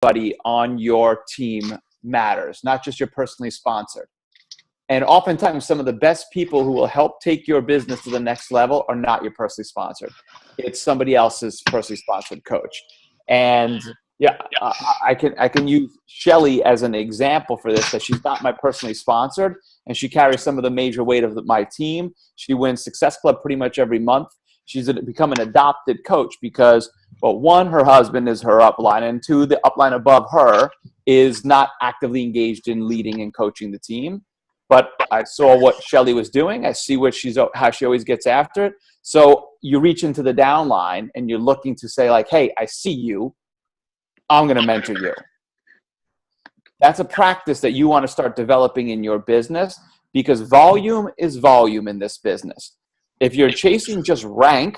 everybody on your team matters, not just your personally sponsored. And oftentimes, some of the best people who will help take your business to the next level are not your personally sponsored. It's somebody else's personally sponsored coach. And yeah, I can use Shelly as an example for this, that she's not my personally sponsored, and she carries some of the major weight of my team. She wins Success Club pretty much every month. She's become an adopted coach because, well, one, her husband is her upline, and two, the upline above her is not actively engaged in leading and coaching the team. But I saw what Shelly was doing. I see how she always gets after it. So you reach into the downline and you're looking to say like, hey, I see you. I'm going to mentor you. That's a practice that you want to start developing in your business, because volume is volume in this business. If you're chasing just rank,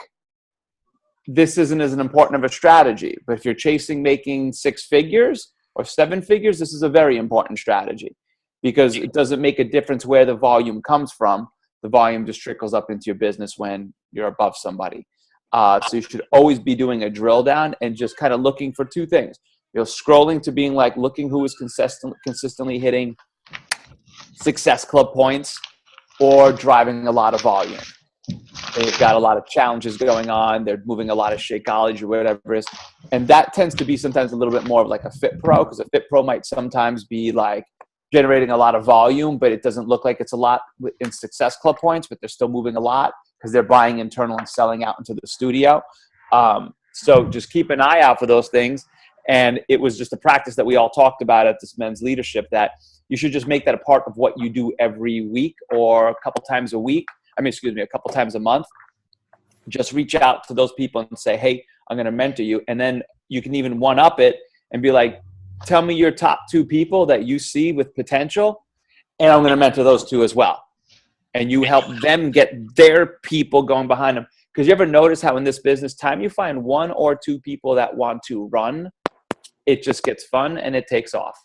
this isn't as important of a strategy. But if you're chasing making 6 figures or 7 figures, this is a very important strategy, because it doesn't make a difference where the volume comes from. The volume just trickles up into your business when you're above somebody. So you should always be doing a drill down and just kind of looking for 2 things. Scrolling to being like looking who is consistently hitting Success Club points or driving a lot of volume. They've got a lot of challenges going on. They're moving a lot of Shakeology or whatever it is. And that tends to be sometimes a little bit more of like a Fit Pro, because a Fit Pro might sometimes be like generating a lot of volume, but it doesn't look like it's a lot in Success Club points, but they're still moving a lot because they're buying internal and selling out into the studio. So just keep an eye out for those things. And it was just a practice that we all talked about at this men's leadership, that you should just make that a part of what you do every week or a couple times a week. A couple times a month. Just reach out to those people and say, hey, I'm going to mentor you. And then you can even one-up it and be like, tell me your top 2 people that you see with potential, and I'm going to mentor those 2 as well. And you help them get their people going behind them. Because you ever notice how in this business, time you find 1 or 2 people that want to run, it just gets fun and it takes off.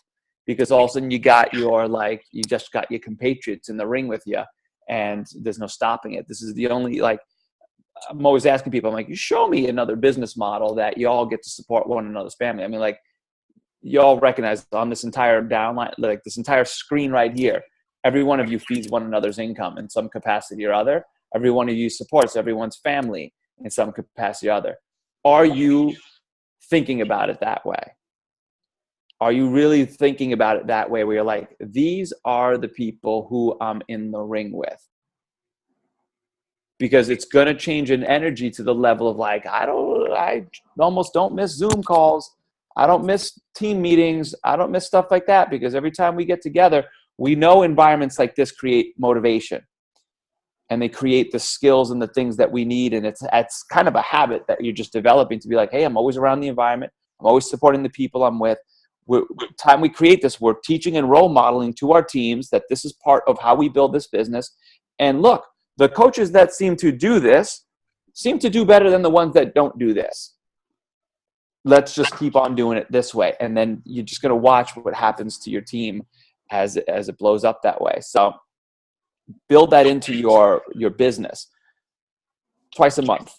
Because all of a sudden you just got your compatriots in the ring with you, and there's no stopping it. This is the only, I'm always asking people, I'm like, you show me another business model that you all get to support one another's family. I mean, like, you all recognize on this entire downline, like this entire screen right here, every one of you feeds one another's income in some capacity or other. Every one of you supports everyone's family in some capacity or other. Are you thinking about it that way? Are you really thinking about it that way, where you're like, these are the people who I'm in the ring with? Because it's going to change an energy to the level of like, I almost don't miss Zoom calls. I don't miss team meetings. I don't miss stuff like that, because every time we get together, we know environments like this create motivation, and they create the skills and the things that we need. And it's kind of a habit that you're just developing to be like, hey, I'm always around the environment. I'm always supporting the people I'm with. Time we create this, we're teaching and role modeling to our teams that this is part of how we build this business. And look, the coaches that seem to do this seem to do better than the ones that don't do this. Let's just keep on doing it this way. And then you're just going to watch what happens to your team as it blows up that way. So build that into your business. Twice a month,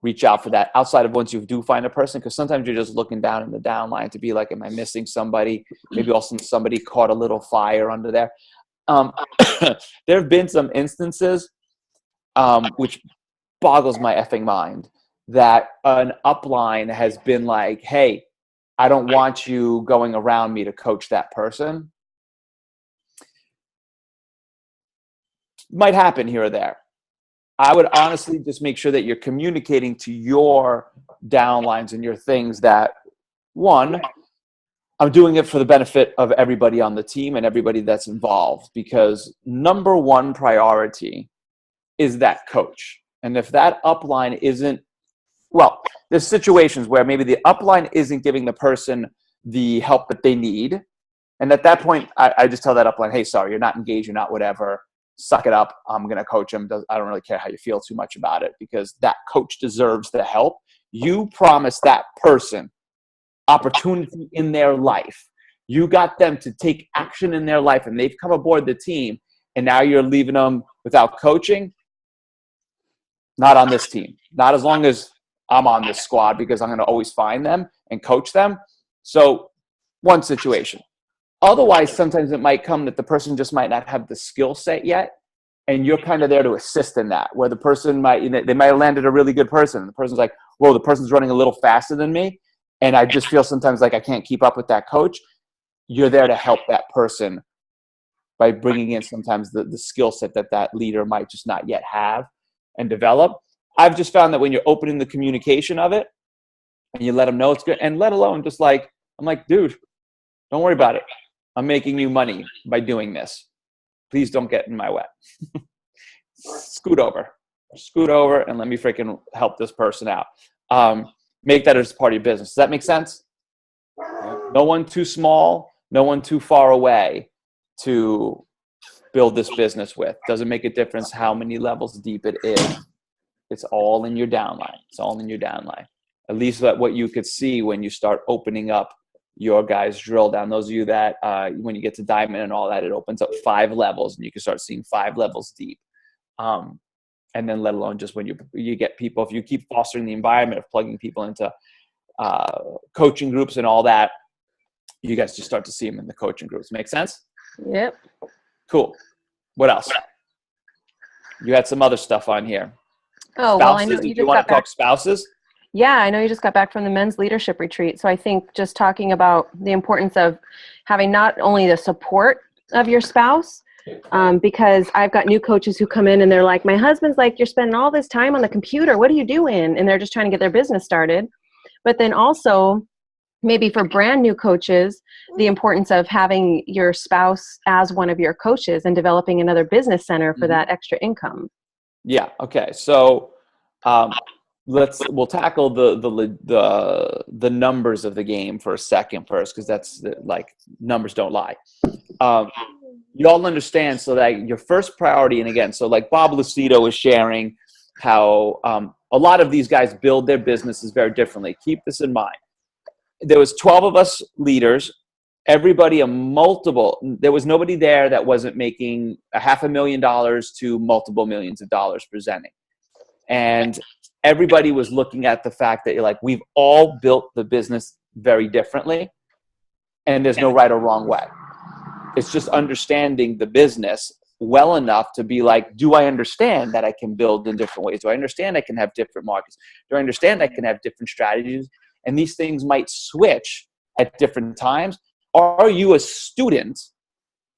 reach out for that outside of once you do find a person, because sometimes you're just looking down in the downline to be like, am I missing somebody? Maybe also somebody caught a little fire under there. There have been some instances which boggles my effing mind, that an upline has been like, hey, I don't want you going around me to coach that person. Might happen here or there. I would honestly just make sure that you're communicating to your downlines and your things that, one, I'm doing it for the benefit of everybody on the team and everybody that's involved, because number 1 priority is that coach. And if that upline isn't, well, there's situations where maybe the upline isn't giving the person the help that they need. And at that point, I just tell that upline, hey, sorry, you're not engaged, you're not whatever. Suck it up. I'm going to coach him. I don't really care how you feel too much about it, because that coach deserves the help. You promised that person opportunity in their life. You got them to take action in their life, and they've come aboard the team, and now you're leaving them without coaching. Not on this team. Not as long as I'm on this squad, because I'm going to always find them and coach them. So One situation. Otherwise, sometimes it might come that the person just might not have the skill set yet, and you're kind of there to assist in that, where the person might, they might have landed a really good person. The person's like, whoa, the person's running a little faster than me, and I just feel sometimes like I can't keep up with that coach. You're there to help that person by bringing in sometimes the skill set that leader might just not yet have and develop. I've just found that when you're opening the communication of it and you let them know it's good, and let alone just like, I'm like, dude, don't worry about it. I'm making you money by doing this. Please don't get in my way. Scoot over and let me freaking help this person out. Make that as part of your business. Does that make sense? No one too small, no one too far away to build this business with. Doesn't make a difference how many levels deep it is. It's all in your downline. It's all in your downline. At least what you could see when you start opening up your guys' drill down. Those of you that when you get to diamond and all that, it opens up 5 levels, and you can start seeing 5 levels deep. And then let alone just when you get people, if you keep fostering the environment of plugging people into coaching groups and all that, you guys just start to see them in the coaching groups. Make sense? Yep. Cool. What else? You had some other stuff on here. Oh, spouses. well, I know Did you want to talk spouses? Yeah, I know you just got back from the men's leadership retreat. So I think just talking about the importance of having not only the support of your spouse, because I've got new coaches who come in and they're like, my husband's like, you're spending all this time on the computer. What are you doing? And they're just trying to get their business started. But then also maybe for brand new coaches, the importance of having your spouse as one of your coaches and developing another business center for that extra income. Yeah. Okay. So we'll tackle the numbers of the game for a second first, because that's like numbers don't lie. You all understand, so that your first priority, and again, so like Bob Lucido is sharing how a lot of these guys build their businesses very differently. Keep this in mind. There was 12 of us leaders. Everybody there was nobody there that wasn't making $500,000 to multiple millions of dollars presenting. And everybody was looking at the fact that you're like, we've all built the business very differently, and there's no right or wrong way. It's just understanding the business well enough to be like, do I understand that I can build in different ways? Do I understand I can have different markets? Do I understand I can have different strategies? And these things might switch at different times. Are you a student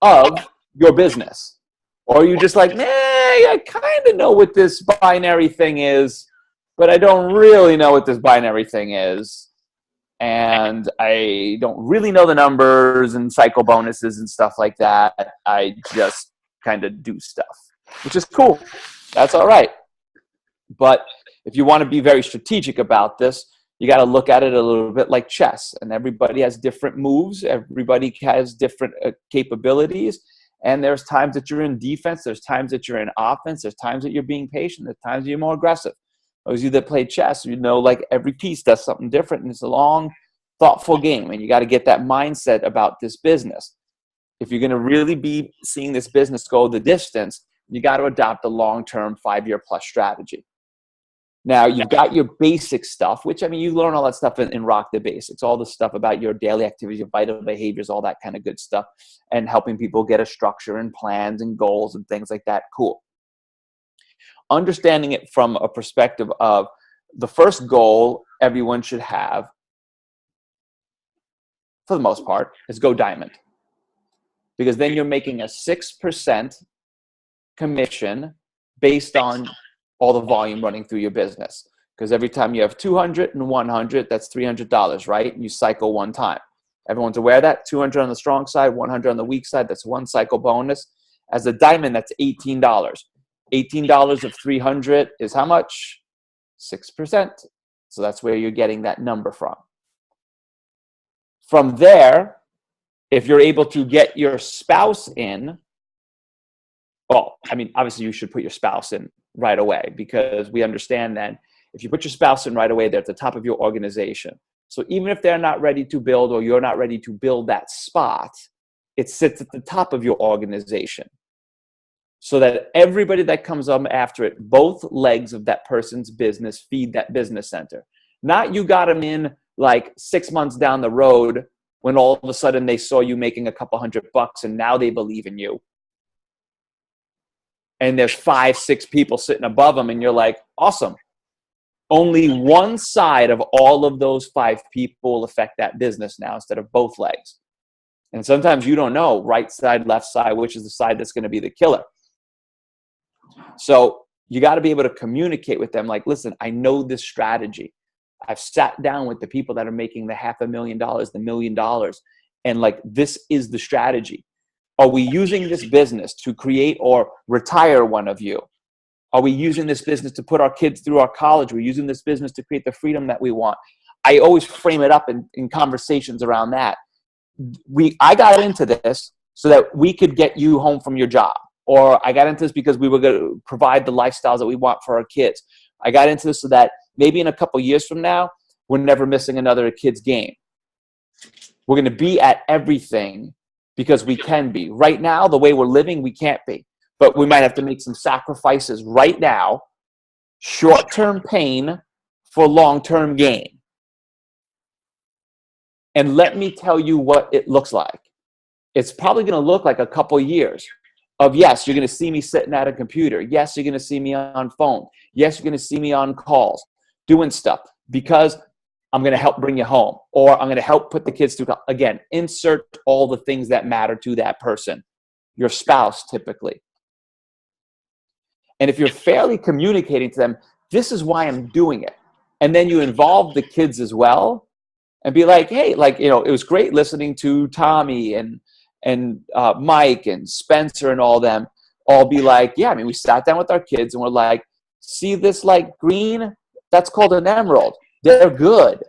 of your business? Or are you just like, I kind of know what this binary thing is, but I don't really know what this binary thing is. And I don't really know the numbers and cycle bonuses and stuff like that. I just kind of do stuff, which is cool. That's all right. But if you want to be very strategic about this, you got to look at it a little bit like chess. And everybody has different moves. Everybody has different capabilities. And there's times that you're in defense. There's times that you're in offense. There's times that you're being patient. There's times that you're more aggressive. Those of you that play chess, you know, like every piece does something different, and it's a long, thoughtful game, and you got to get that mindset about this business. If you're going to really be seeing this business go the distance, you got to adopt a long-term 5-year plus strategy. Now, you've got your basic stuff, which, I mean, you learn all that stuff in Rock the Basics, all the stuff about your daily activities, your vital behaviors, all that kind of good stuff, and helping people get a structure and plans and goals and things like that. Cool. Understanding it from a perspective of the first goal everyone should have, for the most part, is go diamond. Because then you're making a 6% commission based on all the volume running through your business. Because every time you have 200 and 100, that's $300, right? And you cycle one time. Everyone's aware of that. 200 on the strong side, 100 on the weak side. That's one cycle bonus. As a diamond, that's $18. $18 of 300 is how much? 6%. So that's where you're getting that number from. From there, if you're able to get your spouse in, well, I mean, obviously you should put your spouse in right away, because we understand that if you put your spouse in right away, they're at the top of your organization. So even if they're not ready to build, or you're not ready to build that spot, it sits at the top of your organization. So that everybody that comes up after it, both legs of that person's business feed that business center. Not you got them in like 6 months down the road when all of a sudden they saw you making a couple $100 and now they believe in you. And there's 5, 6 people sitting above them and you're like, awesome. Only one side of all of those 5 people will affect that business now instead of both legs. And sometimes you don't know right side, left side, which is the side that's going to be the killer. So you got to be able to communicate with them like, listen, I know this strategy. I've sat down with the people that are making the $500,000, the $1 million, and like, this is the strategy. Are we using this business to create or retire one of you? Are we using this business to put our kids through our college? We're using this business to create the freedom that we want. I always frame it up in conversations around that. I got into this so that we could get you home from your job. Or I got into this because we were going to provide the lifestyles that we want for our kids. I got into this so that maybe in a couple years from now, we're never missing another kid's game. We're going to be at everything because we can be. Right now, the way we're living, we can't be. But we might have to make some sacrifices right now, short-term pain for long-term gain. And let me tell you what it looks like. It's probably going to look like a couple years of, yes, you're going to see me sitting at a computer. Yes, you're going to see me on phone. Yes, you're going to see me on calls, doing stuff because I'm going to help bring you home, or I'm going to help put the kids through. Again, insert all the things that matter to that person, your spouse typically. And if you're fairly communicating to them, this is why I'm doing it. And then you involve the kids as well and be like, hey, like, you know, it was great listening to Tommy and Mike and Spencer and all them all be like, yeah, I mean, we sat down with our kids and we're like, see this like green? That's called an emerald. They're good.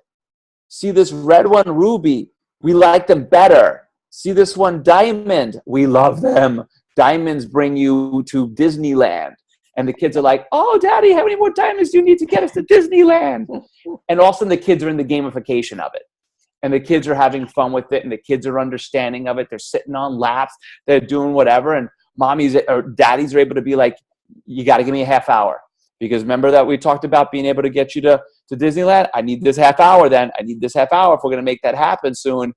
See this red one, ruby? We like them better. See this one, diamond? We love them. Diamonds bring you to Disneyland. And the kids are like, oh, Daddy, how many more diamonds do you need to get us to Disneyland? And all of a sudden the kids are in the gamification of it. And the kids are having fun with it, and the kids are understanding of it. They're sitting on laps. They're doing whatever. And mommies or daddies are able to be like, you got to give me a half hour. Because remember that we talked about being able to get you to Disneyland? I need this half hour then. I need this half hour if we're going to make that happen soon.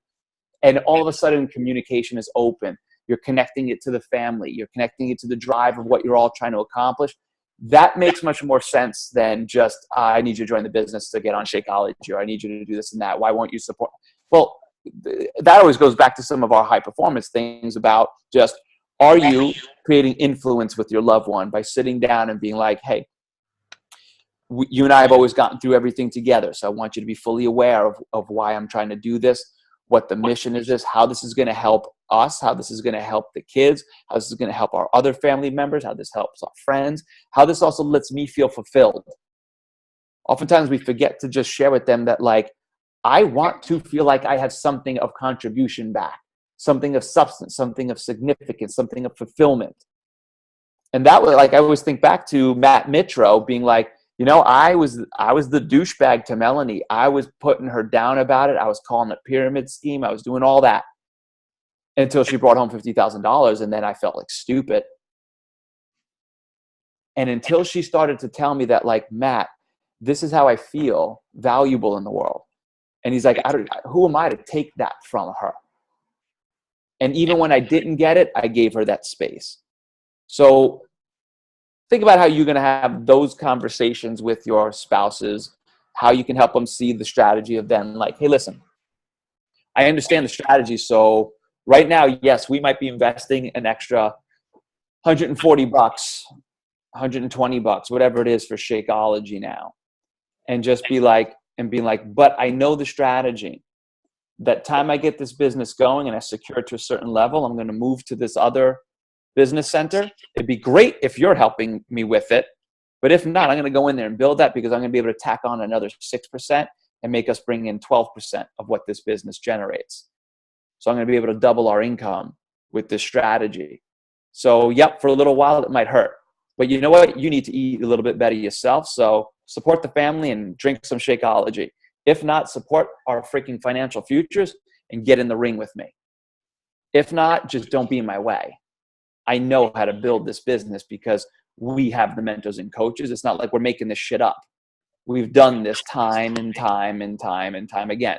And all of a sudden, communication is open. You're connecting it to the family. You're connecting it to the drive of what you're all trying to accomplish. That makes much more sense than just, I need you to join the business to get on Shakeology, or I need you to do this and that. Why won't you support? Well, that always goes back to some of our high performance things about just, are you creating influence with your loved one by sitting down and being like, hey, you and I have always gotten through everything together. So I want you to be fully aware of why I'm trying to do this, what the mission is this, how this is going to help us, how this is going to help the kids, how this is going to help our other family members, how this helps our friends, how this also lets me feel fulfilled. Oftentimes we forget to just share with them that, like, I want to feel like I have something of contribution back, something of substance, something of significance, something of fulfillment. And that was, like, I always think back to Matt Mitro being like, you know, I was the douchebag to Melanie. I was putting her down about it. I was calling it pyramid scheme. I was doing all that until she brought home $50,000, and then I felt like stupid. And until she started to tell me that, like, Matt, this is how I feel valuable in the world. And he's like, who am I to take that from her? And even when I didn't get it, I gave her that space. So think about how you're going to have those conversations with your spouses, how you can help them see the strategy of them. Like, hey, listen, I understand the strategy. So right now, yes, we might be investing an extra $140, $120, whatever it is for Shakeology now. And just be like, but I know the strategy. That time I get this business going and I secure it to a certain level, I'm going to move to this other business center. It'd be great if you're helping me with it. But if not, I'm going to go in there and build that, because I'm going to be able to tack on another 6% and make us bring in 12% of what this business generates. So I'm going to be able to double our income with this strategy. So, yep, for a little while it might hurt. But you know what? You need to eat a little bit better yourself. So support the family and drink some Shakeology. If not, support our freaking financial futures and get in the ring with me. If not, just don't be in my way. I know how to build this business because we have the mentors and coaches. It's not like we're making this shit up. We've done this time and time and time and time again.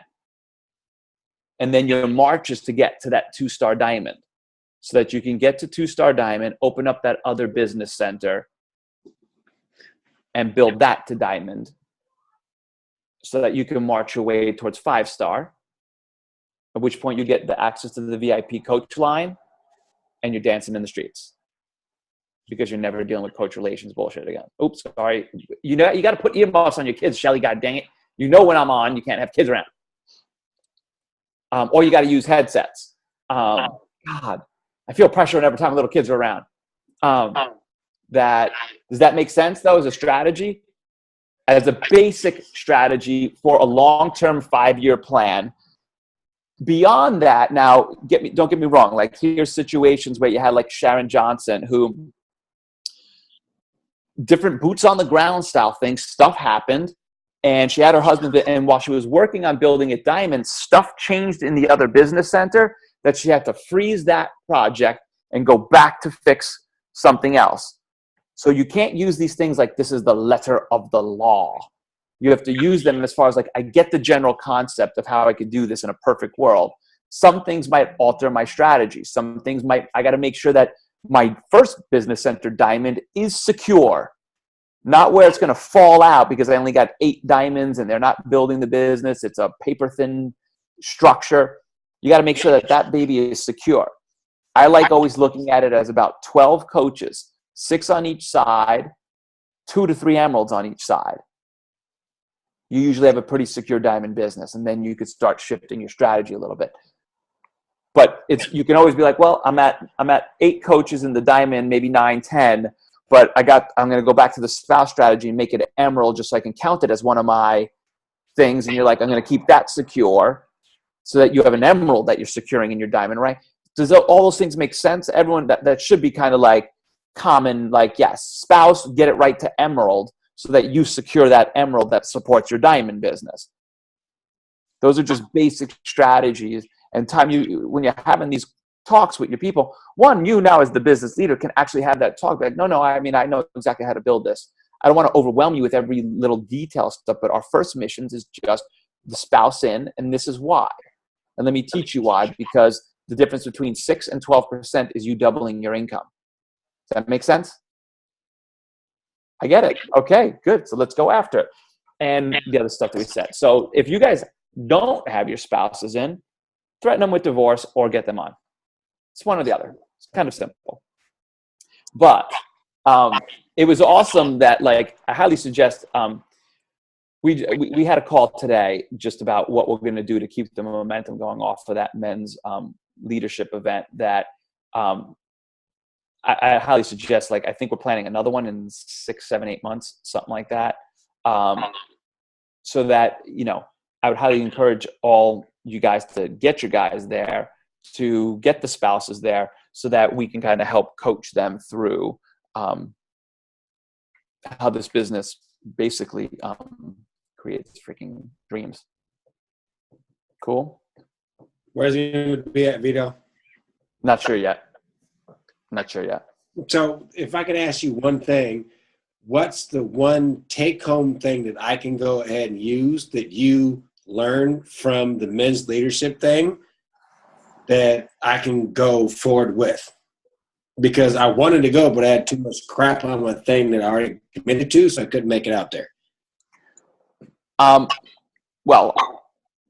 And then your march is to get to that 2-star diamond, so that you can get to 2-star diamond, open up that other business center, and build that to diamond, so that you can march your way towards 5-star, at which point you get the access to the VIP coach line and you're dancing in the streets because you're never dealing with coach relations bullshit again. Oops, sorry. You know, you got to put earmuffs on your kids, Shelly, god dang it. You know when I'm on, you can't have kids around. Or you got to use headsets. God, I feel pressure whenever time little kids are around. Does that make sense, though, as a strategy? As a basic strategy for a long-term 5-year plan. Beyond that, now, don't get me wrong. Like, here's situations where you had like Sharon Johnson, who different boots on the ground style things, stuff happened, and she had her husband, and while she was working on building at Diamond, stuff changed in the other business center that she had to freeze that project and go back to fix something else. So you can't use these things like this is the letter of the law. You have to use them as far as like, I get the general concept of how I could do this in a perfect world. Some things might alter my strategy. Some things I got to make sure that my first business center diamond is secure, not where it's going to fall out because I only got 8 diamonds and they're not building the business. It's a paper thin structure. You got to make sure that that baby is secure. I like always looking at it as about 12 coaches, 6 on each side, 2 to 3 emeralds on each side. You usually have a pretty secure diamond business, and then you could start shifting your strategy a little bit. But you can always be like, well, I'm at 8 coaches in the diamond, maybe 9, 10, but I'm going to go back to the spouse strategy and make it an emerald just so I can count it as one of my things. And you're like, I'm going to keep that secure so that you have an emerald that you're securing in your diamond, right? Does all those things make sense? Everyone, that should be kind of like common, like, yes, spouse, get it right to emerald, so that you secure that emerald that supports your diamond business. Those are just basic strategies. And when you're having these talks with your people, one, you now as the business leader can actually have that talk. Like, no, I mean, I know exactly how to build this. I don't want to overwhelm you with every little detail stuff, but our first missions is just the spouse in, and this is why. And let me teach you why, because the difference between 6 and 12% is you doubling your income. Does that make sense? I get it. Okay, good. So let's go after it. And the other stuff that we said. So if you guys don't have your spouses in, threaten them with divorce or get them on. It's one or the other. It's kind of simple. But it was awesome that, like, I highly suggest we had a call today just about what we're going to do to keep the momentum going off for that men's leadership event that I highly suggest. Like, I think we're planning another one in 6, 7, 8 months, something like that. So that, I would highly encourage all you guys to get your guys there, to get the spouses there, so that we can kind of help coach them through how this business basically creates freaking dreams. Cool. Where's he going to be at, Vito? Not sure yet. So if I could ask you one thing, what's the one take-home thing that I can go ahead and use that you learned from the men's leadership thing that I can go forward with? Because I wanted to go, but I had too much crap on my thing that I already committed to, so I couldn't make it out there. Well,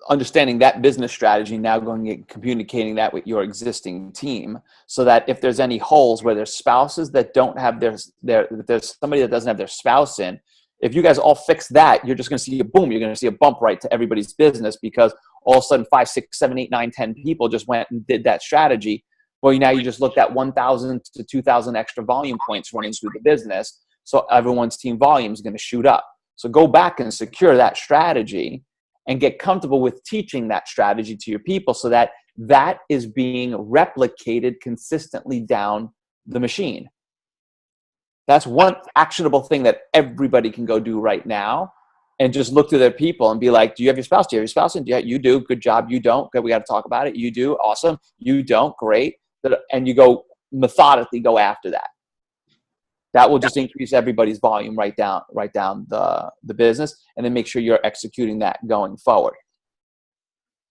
understanding that business strategy, now going and communicating that with your existing team, so that if there's any holes where there's spouses that don't have there's somebody that doesn't have their spouse in, if you guys all fix that, you're just going to see you're going to see a bump right to everybody's business, because all of a sudden 5, 6, 7, 8, 9, 10 people just went and did that strategy. Well, now you just looked at 1,000 to 2,000 extra volume points running through the business. So everyone's team volume is going to shoot up. So go back and secure that strategy and get comfortable with teaching that strategy to your people, so that that is being replicated consistently down the machine. That's one actionable thing that everybody can go do right now, and just look to their people and be like, do you have your spouse? Do you have your spouse? And yeah, you do. Good job. You don't. Good. We got to talk about it. You do. Awesome. You don't. Great. And you go methodically go after that. That will just increase everybody's volume right down the business, and then make sure you're executing that going forward.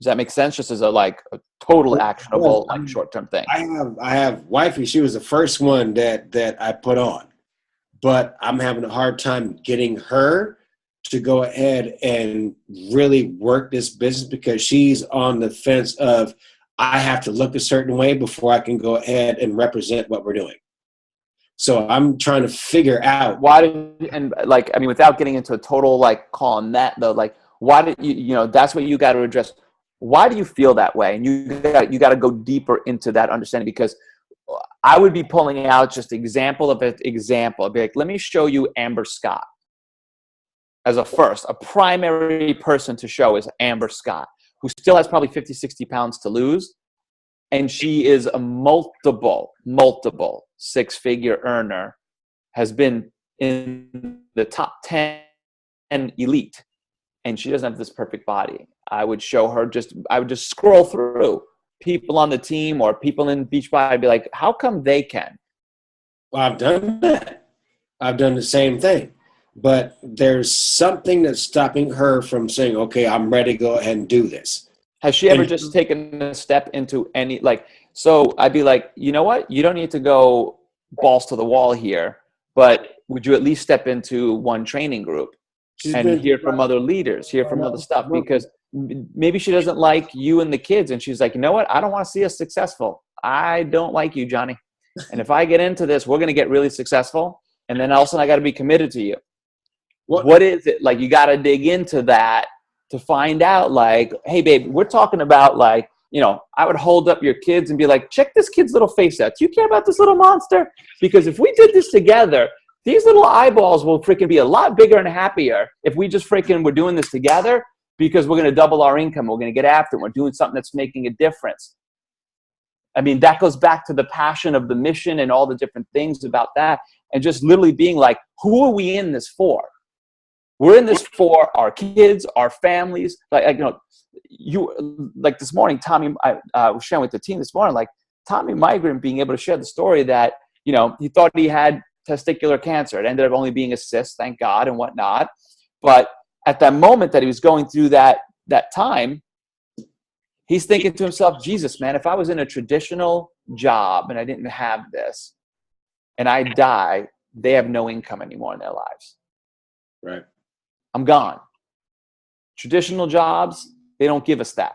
Does that make sense? Just as a total actionable, short-term thing. I have wifey. She was the first one that I put on, but I'm having a hard time getting her to go ahead and really work this business because she's on the fence of, I have to look a certain way before I can go ahead and represent what we're doing. So I'm trying to figure out without getting into a total call on that though, why did you that's what you got to address. Why do you feel that way? And you got to go deeper into that understanding, because I would be pulling out just example. I'd be like, let me show you Amber Scott as a primary person to show is Amber Scott, who still has probably 50, 60 pounds to lose. And she is a multiple six-figure earner, has been in the top 10 elite, and she doesn't have this perfect body. I would show her I would just scroll through people on the team or people in Beachbody. I'd be like, how come they can? Well, I've done that. I've done the same thing. But there's something that's stopping her from saying, okay, I'm ready to go ahead and do this. Has she ever just taken a step into any, so I'd be like, you know what? You don't need to go balls to the wall here, but would you at least step into one training group and hear from other leaders, hear from other stuff? Because maybe she doesn't like you and the kids, and she's like, you know what? I don't want to see us successful. I don't like you, Johnny. And if I get into this, we're going to get really successful. And then all of a sudden I got to be committed to you. What is it? You got to dig into that to find out, hey, babe, we're talking about I would hold up your kids and be like, check this kid's little face out. Do you care about this little monster? Because if we did this together, these little eyeballs will freaking be a lot bigger and happier if we just we're doing this together, because we're going to double our income. We're going to get after it. We're doing something that's making a difference. I mean, that goes back to the passion of the mission and all the different things about that. And just literally being like, who are we in this for? We're in this for our kids, our families. This morning, Tommy, I was sharing with the team this morning, Tommy Migrant being able to share the story that, he thought he had testicular cancer. It ended up only being a cyst, thank God, and whatnot. But at that moment that he was going through that time, he's thinking to himself, Jesus, man, if I was in a traditional job and I didn't have this and I die, they have no income anymore in their lives. Right. I'm gone. Traditional jobs, they don't give us that.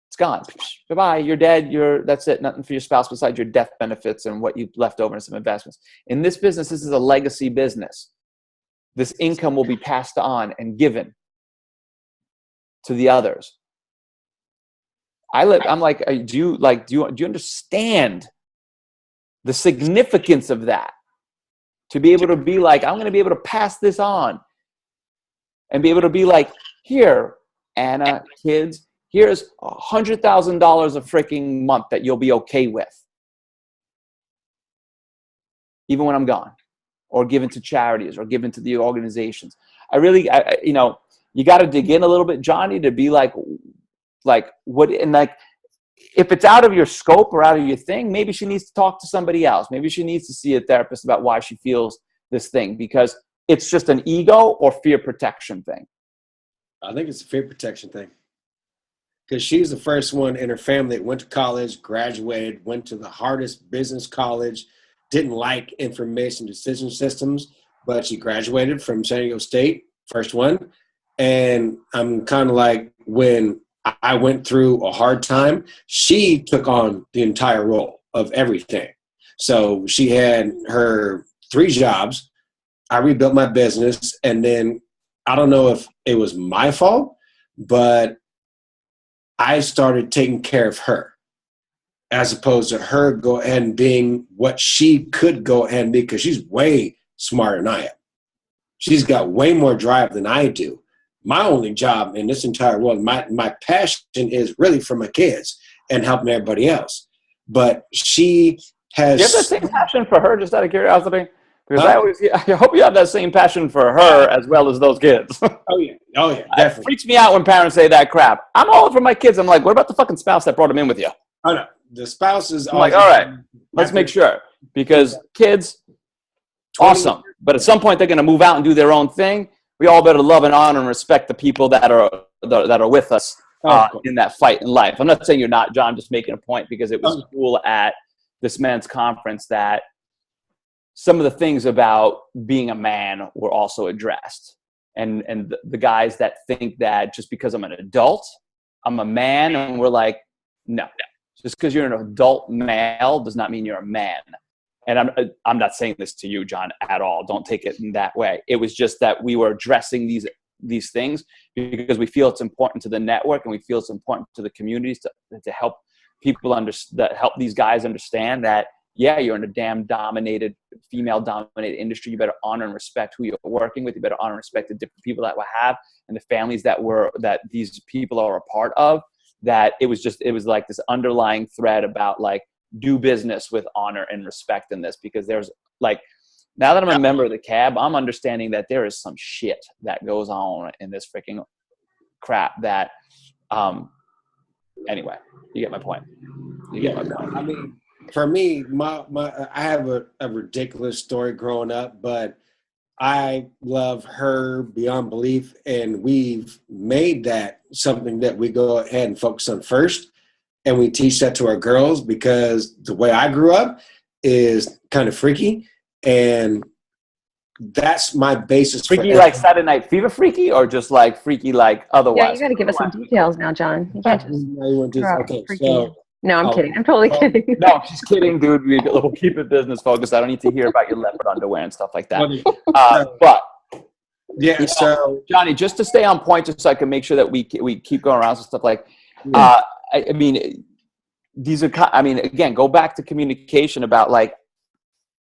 It's gone. Bye-bye. You're dead. That's it. Nothing for your spouse besides your death benefits and what you've left over in some investments. In this business, this is a legacy business. This income will be passed on and given to the others. I'm like, do you understand the significance of that? To be able to be like, I'm going to be able to pass this on. And be able to be like, here, Anna, kids, here's $100,000 a freaking month that you'll be okay with. Even when I'm gone. Or given to charities or given to the organizations. You got to dig in a little bit, Johnny, to be like what, and if it's out of your scope or out of your thing, maybe she needs to talk to somebody else. Maybe she needs to see a therapist about why she feels this thing, because it's just an ego or fear protection thing. I think it's a fear protection thing. Because she's the first one in her family that went to college, graduated, went to the hardest business college, didn't like information decision systems, but she graduated from San Diego State, first one. And I'm kind of like, when I went through a hard time, she took on the entire role of everything. So she had her 3 jobs. I rebuilt my business, and then I don't know if it was my fault, but I started taking care of her as opposed to her go ahead and being what she could go ahead and be, because she's way smarter than I am. She's got way more drive than I do. My only job in this entire world, my passion is really for my kids and helping everybody else. But she has... Do you have that same passion for her, just out of curiosity? Because I hope you have that same passion for her as well as those kids. Oh yeah, definitely. It freaks me out when parents say that crap. I'm all for my kids. I'm like, what about the fucking spouse that brought them in with you? Oh no, the spouse is... I'm like, all right, let's make sure. Because kids, awesome. But at some point, they're going to move out and do their own thing. We all better love and honor and respect the people that are with us in that fight in life. I'm not saying you're not, John. I'm just making a point because it was cool at this men's conference that some of the things about being a man were also addressed. And the guys that think that just because I'm an adult, I'm a man, and we're like, no, just because you're an adult male does not mean you're a man. And I'm not saying this to you, John, at all. Don't take it in that way. It was just that we were addressing these things because we feel it's important to the network, and we feel it's important to the communities to help people help these guys understand that, yeah, you're in a damn female-dominated industry. You better honor and respect who you're working with. You better honor and respect the different people that we have and the families that these people are a part of. That it was like this underlying thread about like, do business with honor and respect in this, because there's like, now that I'm a member of the cab, I'm understanding that there is some shit that goes on in this freaking crap that, anyway, you get my point. I mean, for me, I have a ridiculous story growing up, but I love her beyond belief, and we've made that something that we go ahead and focus on first, and we teach that to our girls because the way I grew up is kind of freaky, and that's my basis. Freaky like Saturday Night Fever freaky, or just like freaky like otherwise? Yeah, you got to give us some details now, John. You can't just okay, so no, I'm kidding. I'm totally kidding. No, she's kidding, dude. We'll keep it business focused. I don't need to hear about your leopard underwear and stuff like that. But yeah, so Johnny, just to stay on point, just so I can make sure that we keep going around some stuff like, I mean, again, go back to communication about like,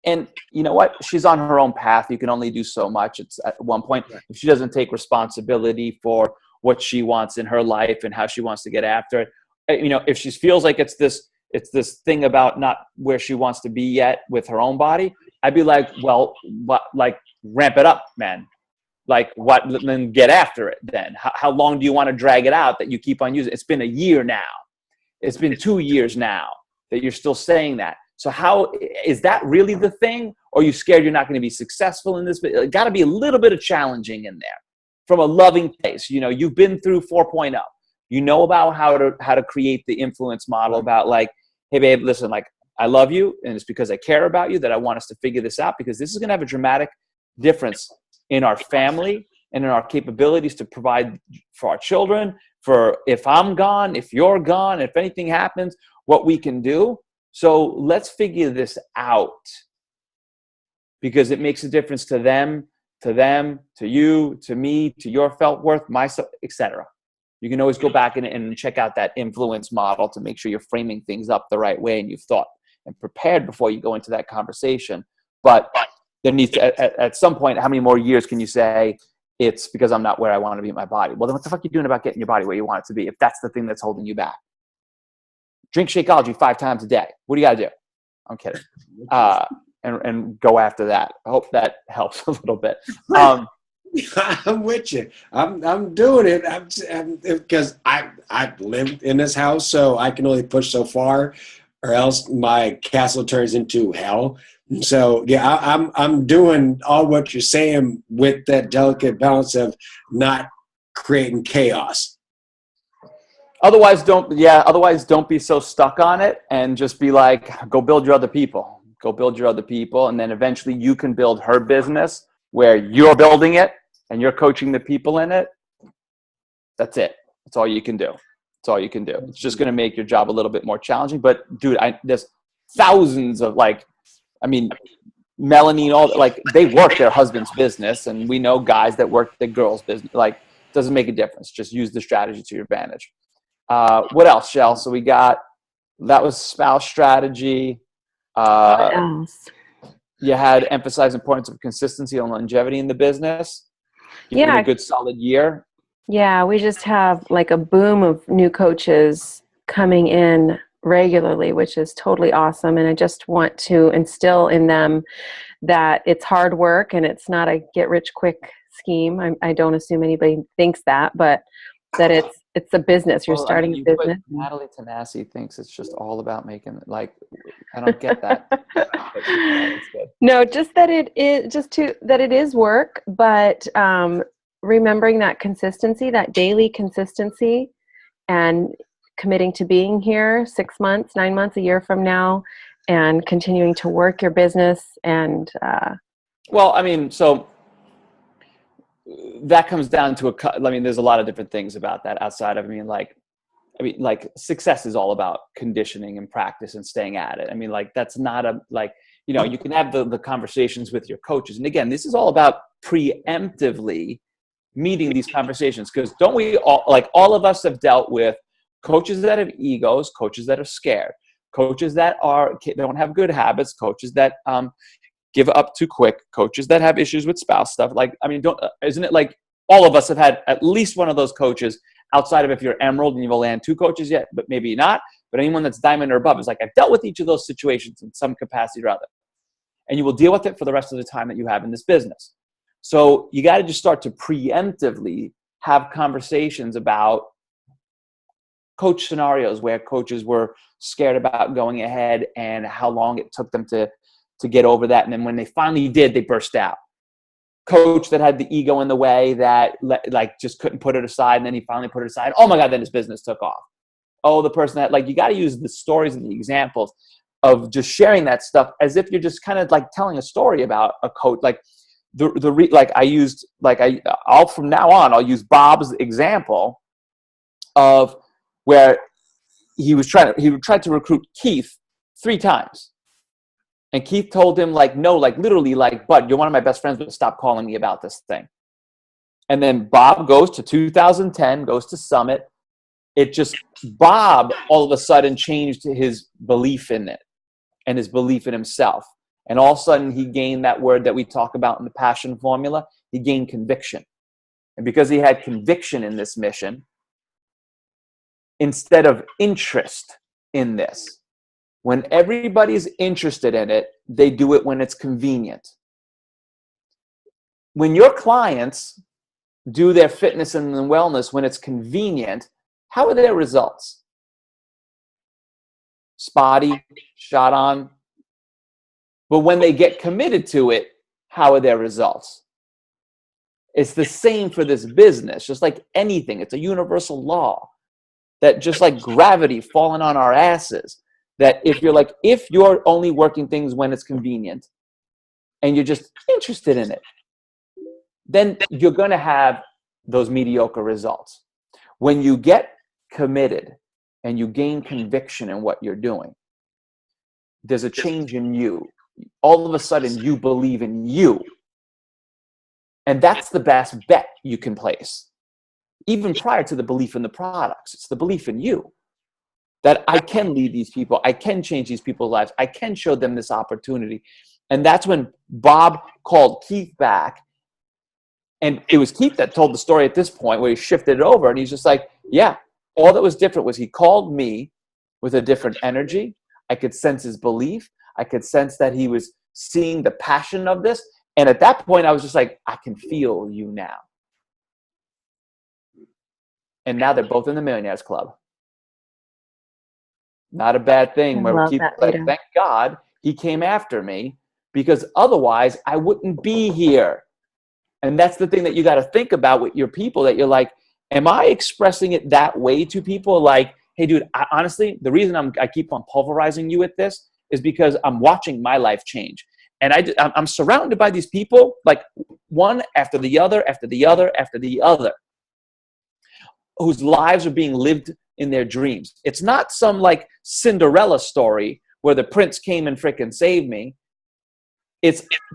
and you know what? She's on her own path. You can only do so much. It's at one point, if she doesn't take responsibility for what she wants in her life and how she wants to get after it, if she feels like it's this thing about not where she wants to be yet with her own body, I'd be like, well, what, like ramp it up, man. Like what, then get after it then. How long do you want to drag it out that you keep on using? It's been a year now. It's been 2 years now that you're still saying that. So how is that really the thing? Or are you scared you're not going to be successful in this? But it got to be a little bit of challenging in there from a loving place. You've been through 4.0. You know about how to create the influence model about like, hey babe, listen, like I love you, and it's because I care about you that I want us to figure this out, because this is going to have a dramatic difference in our family and in our capabilities to provide for our children, for if I'm gone, if you're gone, if anything happens, what we can do. So let's figure this out, because it makes a difference to them, to you, to me, to your felt worth, myself, etc. You can always go back and check out that influence model to make sure you're framing things up the right way and you've thought and prepared before you go into that conversation. But there needs to, at some point, how many more years can you say it's because I'm not where I want to be in my body? Well, then what the fuck are you doing about getting your body where you want it to be if that's the thing that's holding you back? Drink Shakeology 5 times a day. What do you got to do? I'm kidding. And go after that. I hope that helps a little bit. I'm with you. I'm doing it. Because I've lived in this house, so I can only push so far, or else my castle turns into hell. So yeah, I'm doing all what you're saying with that delicate balance of not creating chaos. Otherwise, don't be so stuck on it, and just be like, go build your other people. Go build your other people, and then eventually you can build her business where you're building it and you're coaching the people in it. That's it. That's all you can do. That's all you can do. It's just going to make your job a little bit more challenging. But dude, there's thousands of Melanie, they work their husband's business, and we know guys that work the girl's business. Like, doesn't make a difference. Just use the strategy to your advantage. What else, Shell? So that was spouse strategy. What else? You had emphasized importance of consistency and longevity in the business. Give it a good solid year. Yeah, we just have like a boom of new coaches coming in regularly, which is totally awesome. And I just want to instill in them that it's hard work and it's not a get rich quick scheme. I don't assume anybody thinks that, but that it's a business. You're starting a business. Natalie Tanasi thinks it's just all about making, like, I don't get that. No, just that it is work, but remembering that consistency, that daily consistency, and committing to being here 6 months, 9 months, a year from now, and continuing to work your business. And well, I mean, so that comes down to there's a lot of different things about that outside of, like success is all about conditioning and practice and staying at it. I mean, like, that's not you can have the conversations with your coaches. And again, this is all about preemptively meeting these conversations, because don't we all, like, all of us have dealt with coaches that have egos, coaches that are scared, coaches that don't have good habits, coaches that give up too quick, coaches that have issues with spouse stuff. Like, I mean, isn't it like all of us have had at least one of those coaches, outside of if you're emerald and you've only had 2 coaches yet, but maybe not. But anyone that's diamond or above is like, I've dealt with each of those situations in some capacity or other. And you will deal with it for the rest of the time that you have in this business. So you got to just start to preemptively have conversations about coach scenarios where coaches were scared about going ahead and how long it took them to get over that. And then when they finally did, they burst out. Coach that had the ego in the way that like just couldn't put it aside, and then he finally put it aside. Oh my God, then his business took off. Oh, the person that, like, you got to use the stories and the examples of just sharing that stuff as if you're just kind of like telling a story about a coach. Like I'll from now on, I'll use Bob's example of where he tried to recruit Keith 3 times. And Keith told him, like, no, like, literally, like, bud, you're one of my best friends, but stop calling me about this thing. And then Bob goes to 2010, goes to Summit. Bob all of a sudden changed his belief in it and his belief in himself. And all of a sudden he gained that word that we talk about in the passion formula. He gained conviction. And because he had conviction in this mission, instead of interest in this, when everybody's interested in it, they do it when it's convenient. When your clients do their fitness and wellness when it's convenient, how are their results? Spotty, shot on. But when they get committed to it, how are their results? It's the same for this business, just like anything. It's a universal law that, just like gravity falling on our asses, that if you're only working things when it's convenient and you're just interested in it, then you're going to have those mediocre results. When you get committed and you gain conviction in what you're doing, there's a change in you. All of a sudden, you believe in you. And that's the best bet you can place. Even prior to the belief in the products, it's the belief in you. That I can lead these people, I can change these people's lives, I can show them this opportunity. And that's when Bob called Keith back. And it was Keith that told the story at this point where he shifted it over. And he's just like, yeah, all that was different was he called me with a different energy. I could sense his belief. I could sense that he was seeing the passion of this. And at that point, I was just like, I can feel you now. And now they're both in the Millionaires Club. Not a bad thing. Where we keep like, thank God he came after me, because otherwise I wouldn't be here. And that's the thing that you got to think about with your people, that you're like, am I expressing it that way to people? Like, hey, dude, honestly, the reason I keep on pulverizing you with this is because I'm watching my life change. And I'm surrounded by these people, like one after the other, after the other, after the other, whose lives are being lived in their dreams. It's not some like Cinderella story where the prince came and frickin' saved me.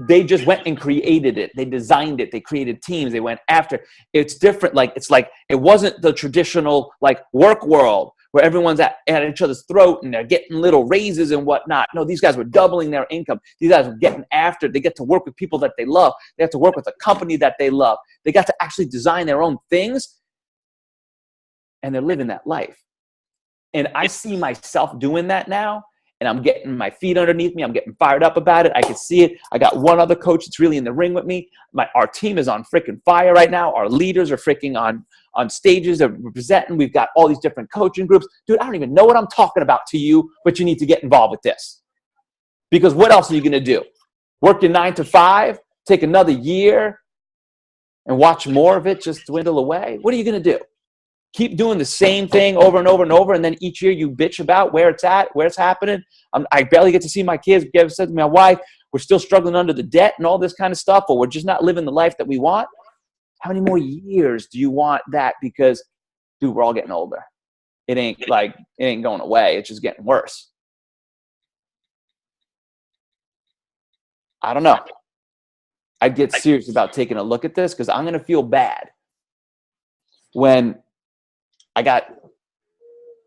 They just went and created it. They designed it. They created teams. They went after. It's different. It's like it wasn't the traditional like work world where everyone's at each other's throat and they're getting little raises and whatnot. No, these guys were doubling their income. These guys were getting after it. They get to work with people that they love. They have to work with a company that they love. They got to actually design their own things. And they're living that life. And I see myself doing that now, and I'm getting my feet underneath me. I'm getting fired up about it. I can see it. I got one other coach that's really in the ring with me. Our team is on freaking fire right now. Our leaders are freaking on stages. They're representing. We've got all these different coaching groups. Dude, I don't even know what I'm talking about to you, but you need to get involved with this. Because what else are you going to do? Work your 9 to 5, take another year, and watch more of it just dwindle away? What are you going to do? keep doing the same thing over and over and over, and then each year you bitch about where it's at, where it's happening. I barely get to see my kids. I said to my wife, we're still struggling under the debt and all this kind of stuff, or we're just not living the life that we want. How many more years do you want that? Because, dude, we're all getting older. It ain't going away. It's just getting worse. I don't know. I'd get serious about taking a look at this, because I'm going to feel bad when I got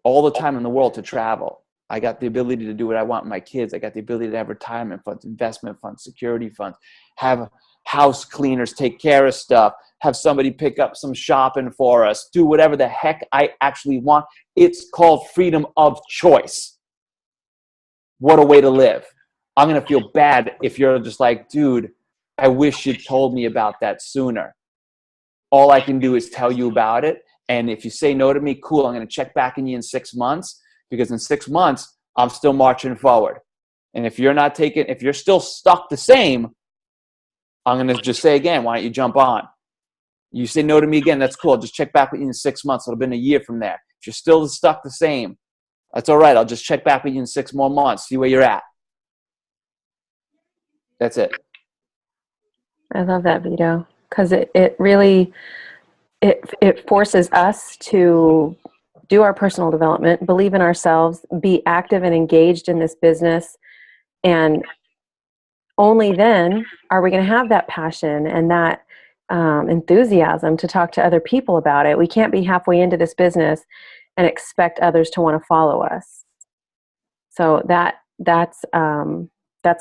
all the time in the world to travel. I got the ability to do what I want with my kids. I got the ability to have retirement funds, investment funds, security funds, have house cleaners take care of stuff, have somebody pick up some shopping for us, do whatever the heck I actually want. It's called freedom of choice. What a way to live. I'm going to feel bad if you're just like, dude, I wish you'd told me about that sooner. All I can do is tell you about it. And if you say no to me, cool, I'm going to check back in you in 6 months, because in 6 months, I'm still marching forward. And if you're still stuck the same, I'm going to just say again, why don't you jump on? You say no to me again, that's cool. I'll just check back with you in 6 months. It'll have been a year from there. If you're still stuck the same, that's all right. I'll just check back with you in 6 more months, see where you're at. That's it. I love that, Vito, because it really forces us to do our personal development, believe in ourselves, be active and engaged in this business. And only then are we going to have that passion and that enthusiasm to talk to other people about it. We can't be halfway into this business and expect others to want to follow us. So that's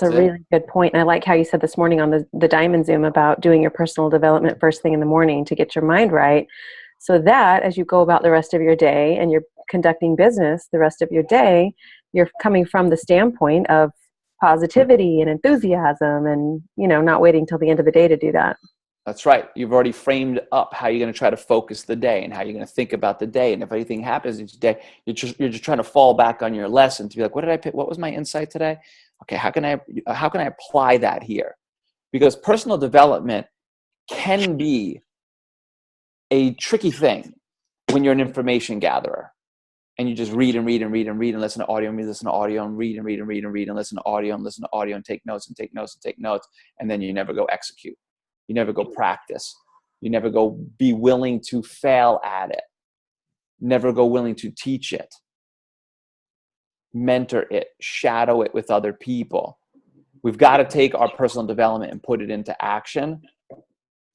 a really good point. And I like how you said this morning on the Diamond Zoom about doing your personal development first thing in the morning to get your mind right. So that as you go about the rest of your day and you're conducting business the rest of your day, you're coming from the standpoint of positivity and enthusiasm and, not waiting till the end of the day to do that. That's right. You've already framed up how you're going to try to focus the day and how you're going to think about the day. And if anything happens in today, you're just trying to fall back on your lesson to be like, what did I pick? What was my insight today? Okay, how can I apply that here? Because personal development can be a tricky thing when you're an information gatherer and you just read and read and read and read and listen to audio and listen to audio and read and read and read and read and listen to audio and listen to audio and take notes and take notes and take notes, and then you never go execute. You never go practice. You never go be willing to fail at it. Never go willing to teach it, mentor it, shadow it with other people. We've got to take our personal development and put it into action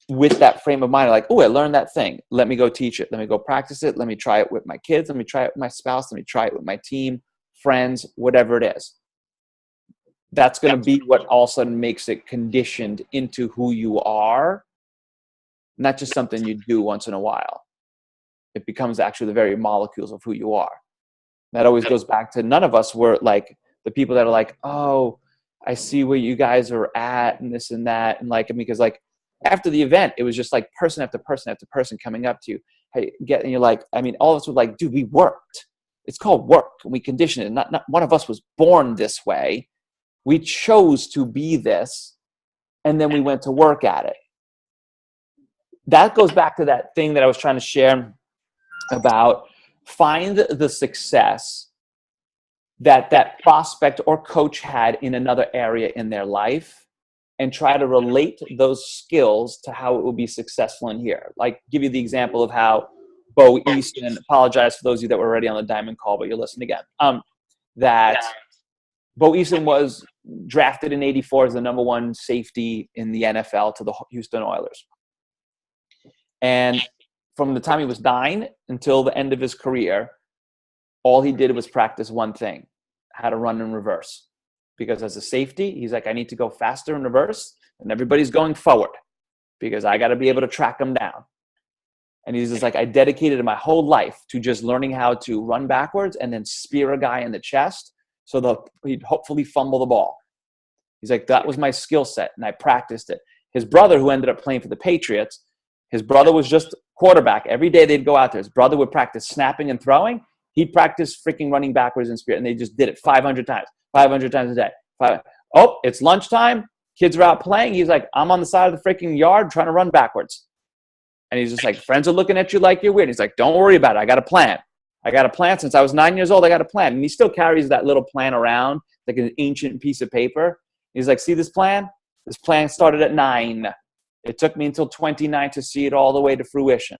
with that frame of mind, like, oh, I learned that thing. Let me go teach it. Let me go practice it. Let me try it with my kids. Let me try it with my spouse. Let me try it with my team, friends, whatever it is. That's going to be what all of a sudden makes it conditioned into who you are, not just something you do once in a while. It becomes actually the very molecules of who you are. That always goes back to none of us were like the people that are like, oh, I see where you guys are at and this and that. And because after the event, it was just like person after person after person coming up to you. Hey, and you're like, all of us were like, dude, we worked. It's called work. And we conditioned it. Not one of us was born this way. We chose to be this, and then we went to work at it. That goes back to that thing that I was trying to share about find the success that prospect or coach had in another area in their life and try to relate those skills to how it will be successful in here. Like, give you the example of how Bo Easton, apologize for those of you that were already on the Diamond call, but you'll listen again, that Bo Easton was drafted in '84 as the number one safety in the NFL to the Houston Oilers. And from the time he was 9 until the end of his career, all he did was practice one thing, how to run in reverse. Because as a safety, he's like, I need to go faster in reverse, and everybody's going forward because I got to be able to track them down. And he's just like, I dedicated my whole life to just learning how to run backwards and then spear a guy in the chest so that he'd hopefully fumble the ball. He's like, that was my skill set, and I practiced it. His brother, who ended up playing for the Patriots, his brother was just quarterback. Every day they'd go out there. His brother would practice snapping and throwing. He'd practice freaking running backwards and spear, and they just did it 500 times a day. Oh, it's lunchtime. Kids are out playing. He's like, I'm on the side of the freaking yard trying to run backwards. And he's just like, friends are looking at you like you're weird. He's like, don't worry about it. I got a plan. I got a plan since I was 9 years old. I got a plan. And he still carries that little plan around like an ancient piece of paper. He's like, see this plan? This plan started at 9. It took me until 29 to see it all the way to fruition.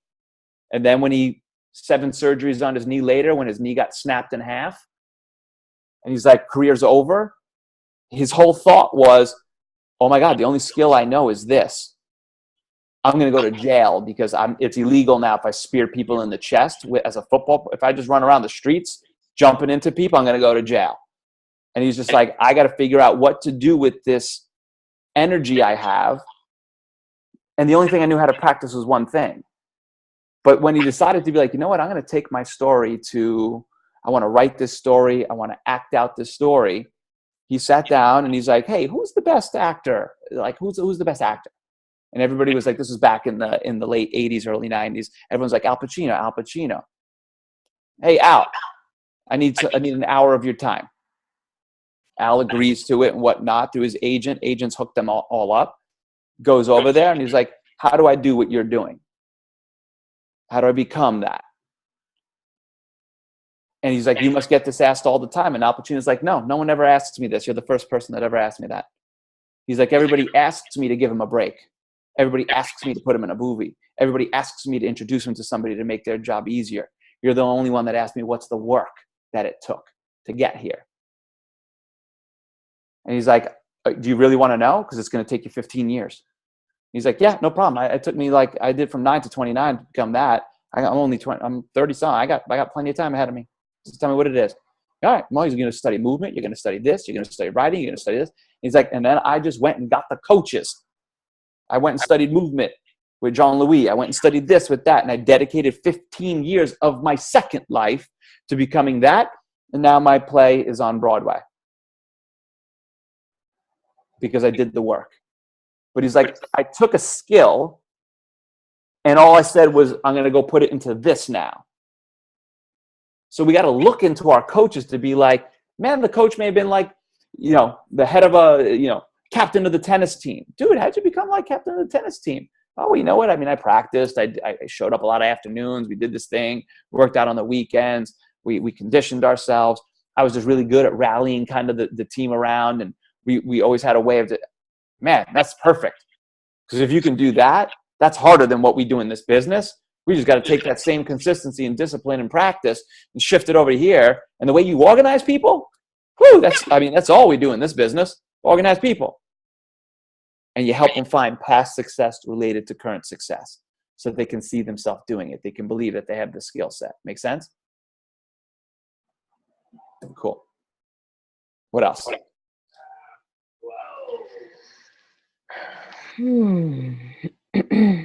And then when 7 surgeries on his knee later, when his knee got snapped in half, and he's like, career's over. His whole thought was, oh my God, the only skill I know is this. I'm going to go to jail because it's illegal now if I spear people in the chest as a football. If I just run around the streets jumping into people, I'm going to go to jail. And he's just like, I got to figure out what to do with this energy I have. And the only thing I knew how to practice was one thing. But when he decided to be like, you know what, I'm going to take my story I want to write this story. I want to act out this story. He sat down and he's like, hey, who's the best actor? Like, who's the best actor? And everybody was like, this was back in the late 80s, early 90s. Everyone's like, Al Pacino. Hey, Al, I need an hour of your time. Al agrees to it and whatnot through his agent. Agents hooked them all up. Goes over there and he's like, how do I do what you're doing? How do I become that? And he's like, you must get this asked all the time. And Al Pacino's like, no one ever asks me this. You're the first person that ever asked me that. He's like, everybody asks me to give him a break. Everybody asks me to put him in a movie. Everybody asks me to introduce him to somebody to make their job easier. You're the only one that asked me what's the work that it took to get here. And he's like, do you really want to know? Because it's going to take you 15 years. He's like, yeah, no problem. It took me I did from 9 to 29 to become that. I'm only 20. I'm 30 something. I got plenty of time ahead of me. Just tell me what it is. All right, well, you're going to study movement. You're going to study this. You're going to study writing. You're going to study this. He's like, and then I just went and got the coaches. I went and studied movement with Jean-Louis. I went and studied this with that. And I dedicated 15 years of my second life to becoming that. And now my play is on Broadway because I did the work. But he's like, I took a skill and all I said was, I'm going to go put it into this now. So we got to look into our coaches to be like, man, the coach may have been like, the head of captain of the tennis team. Dude, how'd you become like captain of the tennis team? Oh, well, you know what? I mean, I practiced. I showed up a lot of afternoons. We did this thing, worked out on the weekends. We conditioned ourselves. I was just really good at rallying kind of the team around. And we always had a way of, man, that's perfect. Because if you can do that, that's harder than what we do in this business. We just got to take that same consistency and discipline and practice and shift it over here. And the way you organize people, that's all we do in this business. Organize people. And you help them find past success related to current success so that they can see themselves doing it. They can believe that they have the skill set. Make sense? Cool. What else?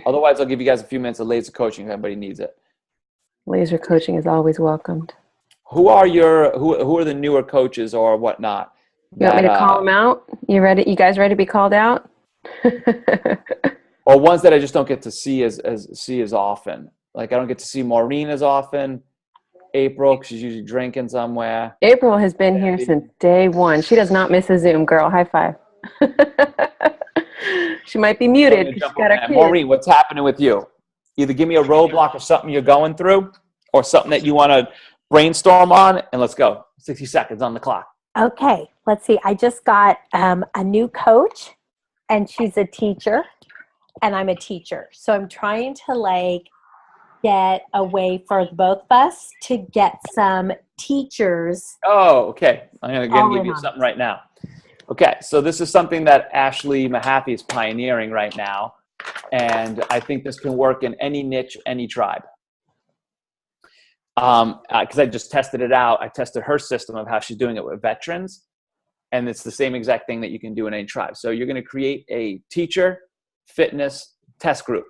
Otherwise, I'll give you guys a few minutes of laser coaching if anybody needs it. Laser coaching is always welcomed. Who are the newer coaches or whatnot? You want me to call them out? You ready? You guys ready to be called out? Or ones that I just don't get to see as often. Like I don't get to see Maureen as often. April, because she's usually drinking somewhere. April has been here since day one. She does not miss a Zoom, girl. High five. She might be muted. She's got her Maureen, what's happening with you? Either give me a roadblock or something you're going through or something that you want to brainstorm on, and let's go. 60 seconds on the clock. Okay, let's see. I just got a new coach, and she's a teacher, and I'm a teacher. So I'm trying to get a way for both of us to get some teachers. Oh, okay. I'm going to give you something right now. Okay, so this is something that Ashley Mahaffey is pioneering right now, and I think this can work in any niche, any tribe. Because I just tested it out. I tested her system of how she's doing it with veterans, and it's the same exact thing that you can do in any tribe. So you're going to create a teacher fitness test group.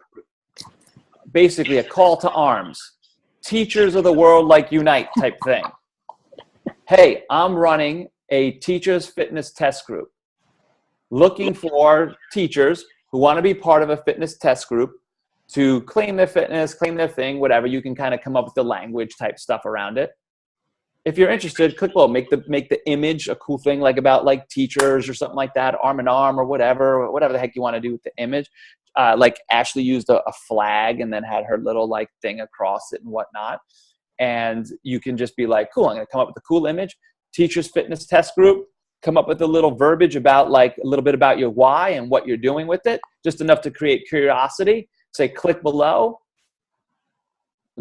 Basically a call to arms. Teachers of the world unite type thing. Hey, I'm running a teachers fitness test group. Looking for teachers who want to be part of a fitness test group to claim their fitness, claim their thing, whatever. You can kind of come up with the language type stuff around it. If you're interested, click below. Make the image a cool thing about teachers or something like that, arm in arm or whatever the heck you want to do with the image. like Ashley used a flag and then had her little like thing across it and whatnot. And you can just be like, cool, I'm going to come up with a cool image. Teachers Fitness Test Group, come up with a little verbiage about like a little bit about your why and what you're doing with it, just enough to create curiosity. Say, click below,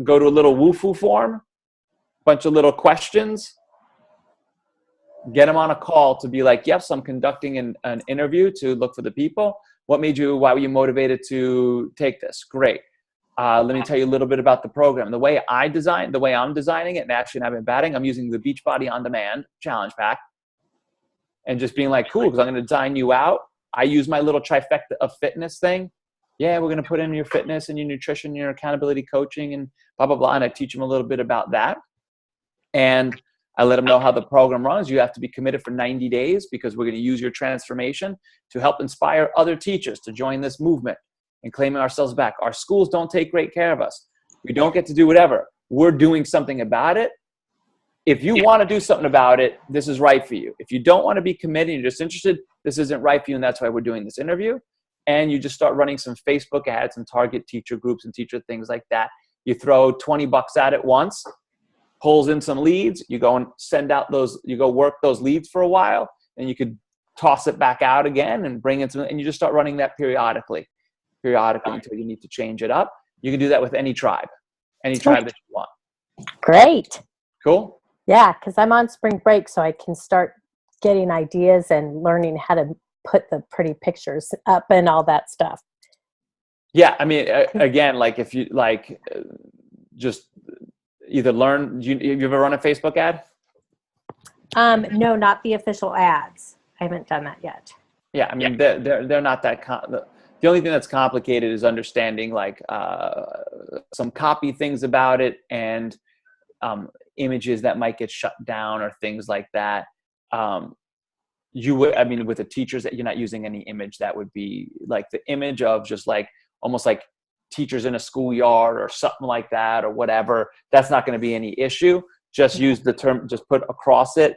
go to a little woo-foo form, bunch of little questions, get them on a call to be like, yes, I'm conducting an interview to look for the people. Why were you motivated to take this? Great. Let me tell you a little bit about the program. The way I'm designing it, and actually I've been batting, I'm using the Beachbody On Demand Challenge Pack, and just being like, cool, because I'm going to design you out. I use my little trifecta of fitness thing. Yeah, we're going to put in your fitness and your nutrition, your accountability coaching, and blah, blah, blah. And I teach them a little bit about that. And I let them know how the program runs. You have to be committed for 90 days because we're going to use your transformation to help inspire other teachers to join this movement and claiming ourselves back. Our schools don't take great care of us. We don't get to do whatever. We're doing something about it. If you want to do something about it, this is right for you. If you don't want to be committed, you're just interested, this isn't right for you, and that's why we're doing this interview. And you just start running some Facebook ads and target teacher groups and teacher things like that. You throw $20 at it once, pulls in some leads, you go and send out those, you go work those leads for a while, and you could toss it back out again and bring in some, and you just start running that periodically until you need to change it up. You can do that with any tribe that you want. Great. Cool? Yeah, because I'm on spring break, so I can start getting ideas and learning how to put the pretty pictures up and all that stuff. Yeah, I mean, again, like if you like, just either learn. Have you ever run a Facebook ad? No, not the official ads. I haven't done that yet. Yeah, I mean, they're not that. The only thing that's complicated is understanding like some copy things about it and images that might get shut down or things like that. You would, I mean, with the teachers that you're not using any image, that would be like the image of just like almost like teachers in a schoolyard or something like that or whatever. That's not going to be any issue. Just use the term, just put across it,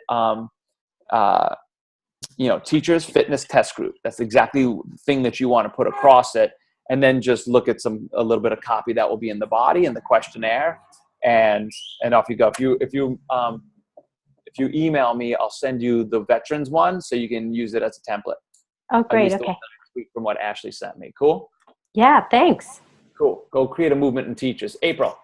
Teachers Fitness Test Group. That's exactly the thing that you want to put across it. And then just look at a little bit of copy that will be in the body and the questionnaire, and off you go. If you email me, I'll send you the veterans one so you can use it as a template. Oh, great. Okay. From what Ashley sent me. Cool? Yeah, thanks. Cool. Go create a movement in teachers. April.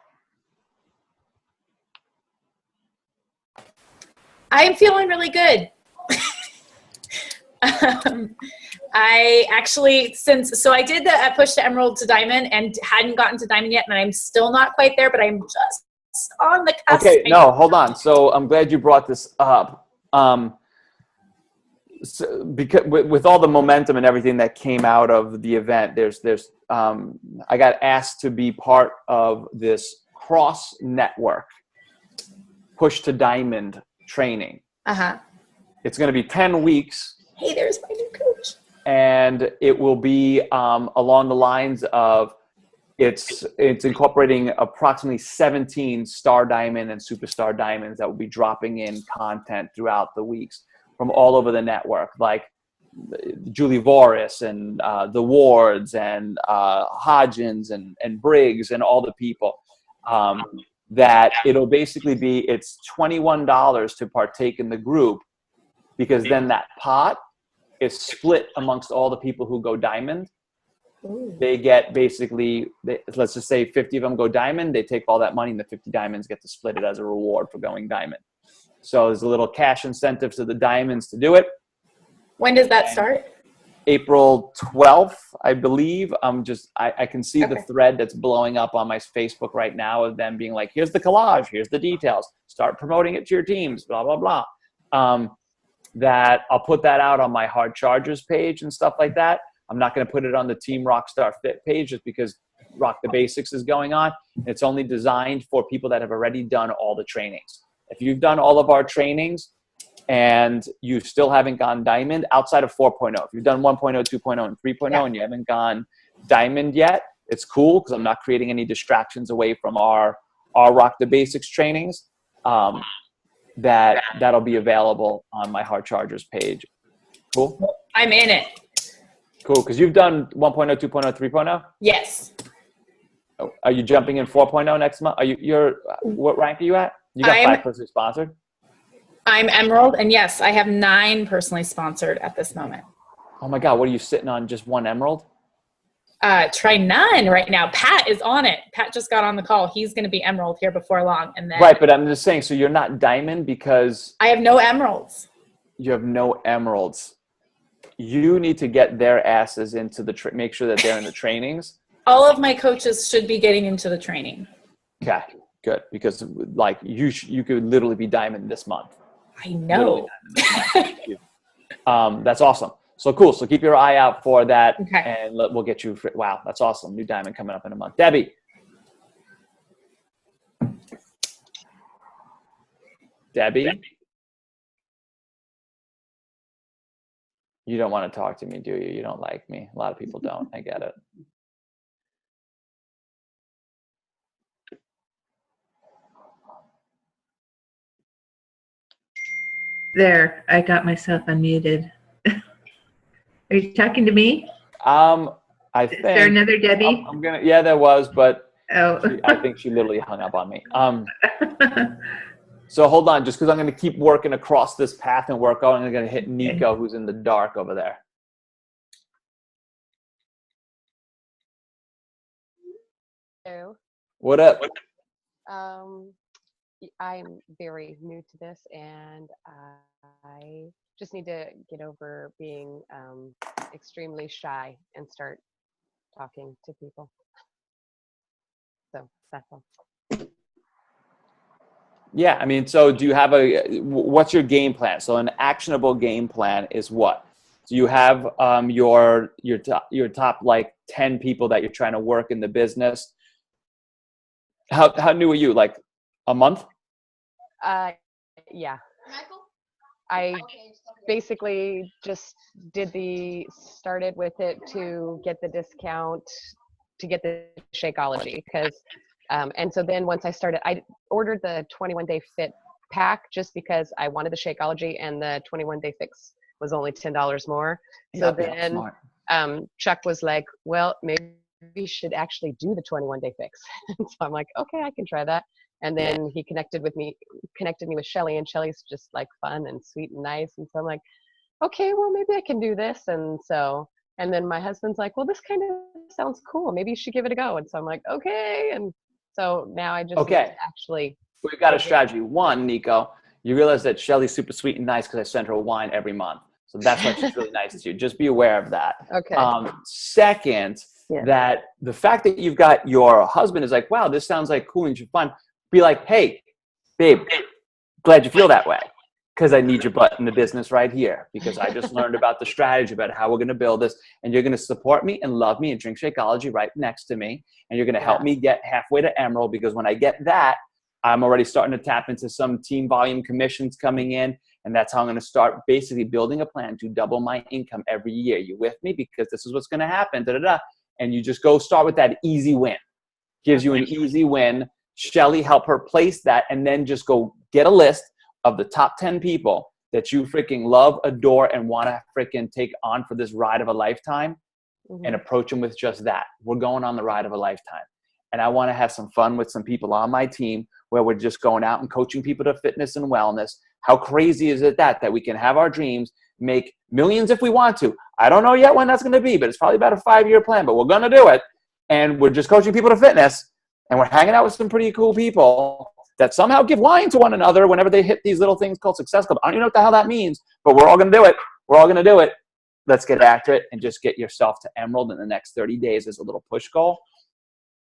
I'm feeling really good. I actually, I did the push to Emerald to Diamond and hadn't gotten to Diamond yet, and I'm still not quite there, but I'm just on the cusp. Okay, no, hold on. So I'm glad you brought this up. Because with all the momentum and everything that came out of the event, I got asked to be part of this cross network push to Diamond training. It's going to be 10 weeks. Hey, there's my new coach. And it will be along the lines of it's incorporating approximately 17 Star Diamond and Superstar Diamonds that will be dropping in content throughout the weeks from all over the network, like Julie Voris and the Wards and Hodgins and Briggs and all the people. That it'll basically be, it's $21 to partake in the group, because then that pot is split amongst all the people who go Diamond. Ooh. They get basically, let's just say 50 of them go Diamond. They take all that money and the 50 Diamonds get to split it as a reward for going Diamond. So there's a little cash incentive to the Diamonds to do it. When does that start? April 12th, I believe. I can see the thread that's blowing up on my Facebook right now of them being like, here's the collage, here's the details, start promoting it to your teams, blah, blah, blah. That I'll put that out on my Hard Chargers page and stuff like that. I'm not going to put it on the Team Rockstar Fit page just because Rock the Basics is going on. It's only designed for people that have already done all the trainings. If you've done all of our trainings and you still haven't gone Diamond outside of 4.0, if you've done 1.0, 2.0, and 3.0 and you haven't gone Diamond yet, it's cool because I'm not creating any distractions away from our Rock the Basics trainings. That'll be available on my Hard Chargers page. Cool? I'm in it. Cool. Because you've done 1.0, 2.0, 3.0. Yes. Oh, are you jumping in 4.0 next month? What rank are you at? You got 5 personally sponsored? I'm Emerald, and yes, I have 9 personally sponsored at this moment. Oh my God, what are you sitting on? Just 1 Emerald? Try none right now. Pat is on it. Pat just got on the call. He's going to be Emerald here before long. And then Right, but I'm just saying, so you're not Diamond because I have no Emeralds. you have no Emeralds. You need to get their asses into make sure that they're in the trainings. All of my coaches should be getting into the training. Okay, good. Because like you could literally be Diamond this month. I know. That's awesome. So cool. So keep your eye out for that, Okay. and we'll get you. Wow, that's awesome. New Diamond coming up in a month. Debbie. You don't want to talk to me, do you? You don't like me. A lot of people don't. I get it. There, I got myself unmuted. Are you talking to me? I think. Is there another Debbie? I'm gonna. Yeah, there was, but Oh. I think she literally hung up on me. So hold on, just because I'm gonna keep working across this path and work out, I'm gonna hit Nico, who's in the dark over there. Hello. What up? I'm very new to this, and I just need to get over being extremely shy and start talking to people. So that's all. Yeah, I mean, so do you have what's your game plan? So an actionable game plan is what? Do you have your top like 10 people that you're trying to work in the business? How new are you? Like a month? Yeah. I basically just started with it to get the discount, to get the Shakeology, because and so then once I started, I ordered the 21-day fit pack just because I wanted the Shakeology, and the 21-day fix was only $10 more. So then Chuck was like, well, maybe we should actually do the 21-day fix. So I'm like, okay, I can try that. And then he connected me with Shelly, and Shelly's just like fun and sweet and nice. And so I'm like, okay, well, maybe I can do this. And then my husband's like, well, this kind of sounds cool. Maybe you should give it a go. And so I'm like, okay. And so now I just actually. We've got a strategy. One, Nico, you realize that Shelly's super sweet and nice because I send her a wine every month. So that's why she's really nice to you. Just be aware of that. Okay. Second, that the fact that you've got your husband is like, wow, this sounds like cool and fun. Be like, hey, babe, glad you feel that way. Because I need your butt in the business right here. Because I just learned about the strategy about how we're going to build this. And you're going to support me and love me and drink Shakeology right next to me. And you're going to help me get halfway to Emerald. Because when I get that, I'm already starting to tap into some team volume commissions coming in. And that's how I'm going to start basically building a plan to double my income every year. You with me? Because this is what's going to happen. Da-da-da. And you just go start with that easy win. Gives you an easy win. Shelly, help her place that. And then just go get a list of the top 10 people that you freaking love, adore, and want to freaking take on for this ride of a lifetime, and approach them with just that. We're going on the ride of a lifetime. And I want to have some fun with some people on my team where we're just going out and coaching people to fitness and wellness. How crazy is it that we can have our dreams, make millions if we want to? I don't know yet when that's going to be, but it's probably about a 5-year plan, but we're going to do it. And we're just coaching people to fitness, and we're hanging out with some pretty cool people that somehow give wine to one another whenever they hit these little things called Success Club. I don't even know what the hell that means, but we're all going to do it. We're all going to do it. Let's get after it and just get yourself to Emerald in the next 30 days as a little push goal,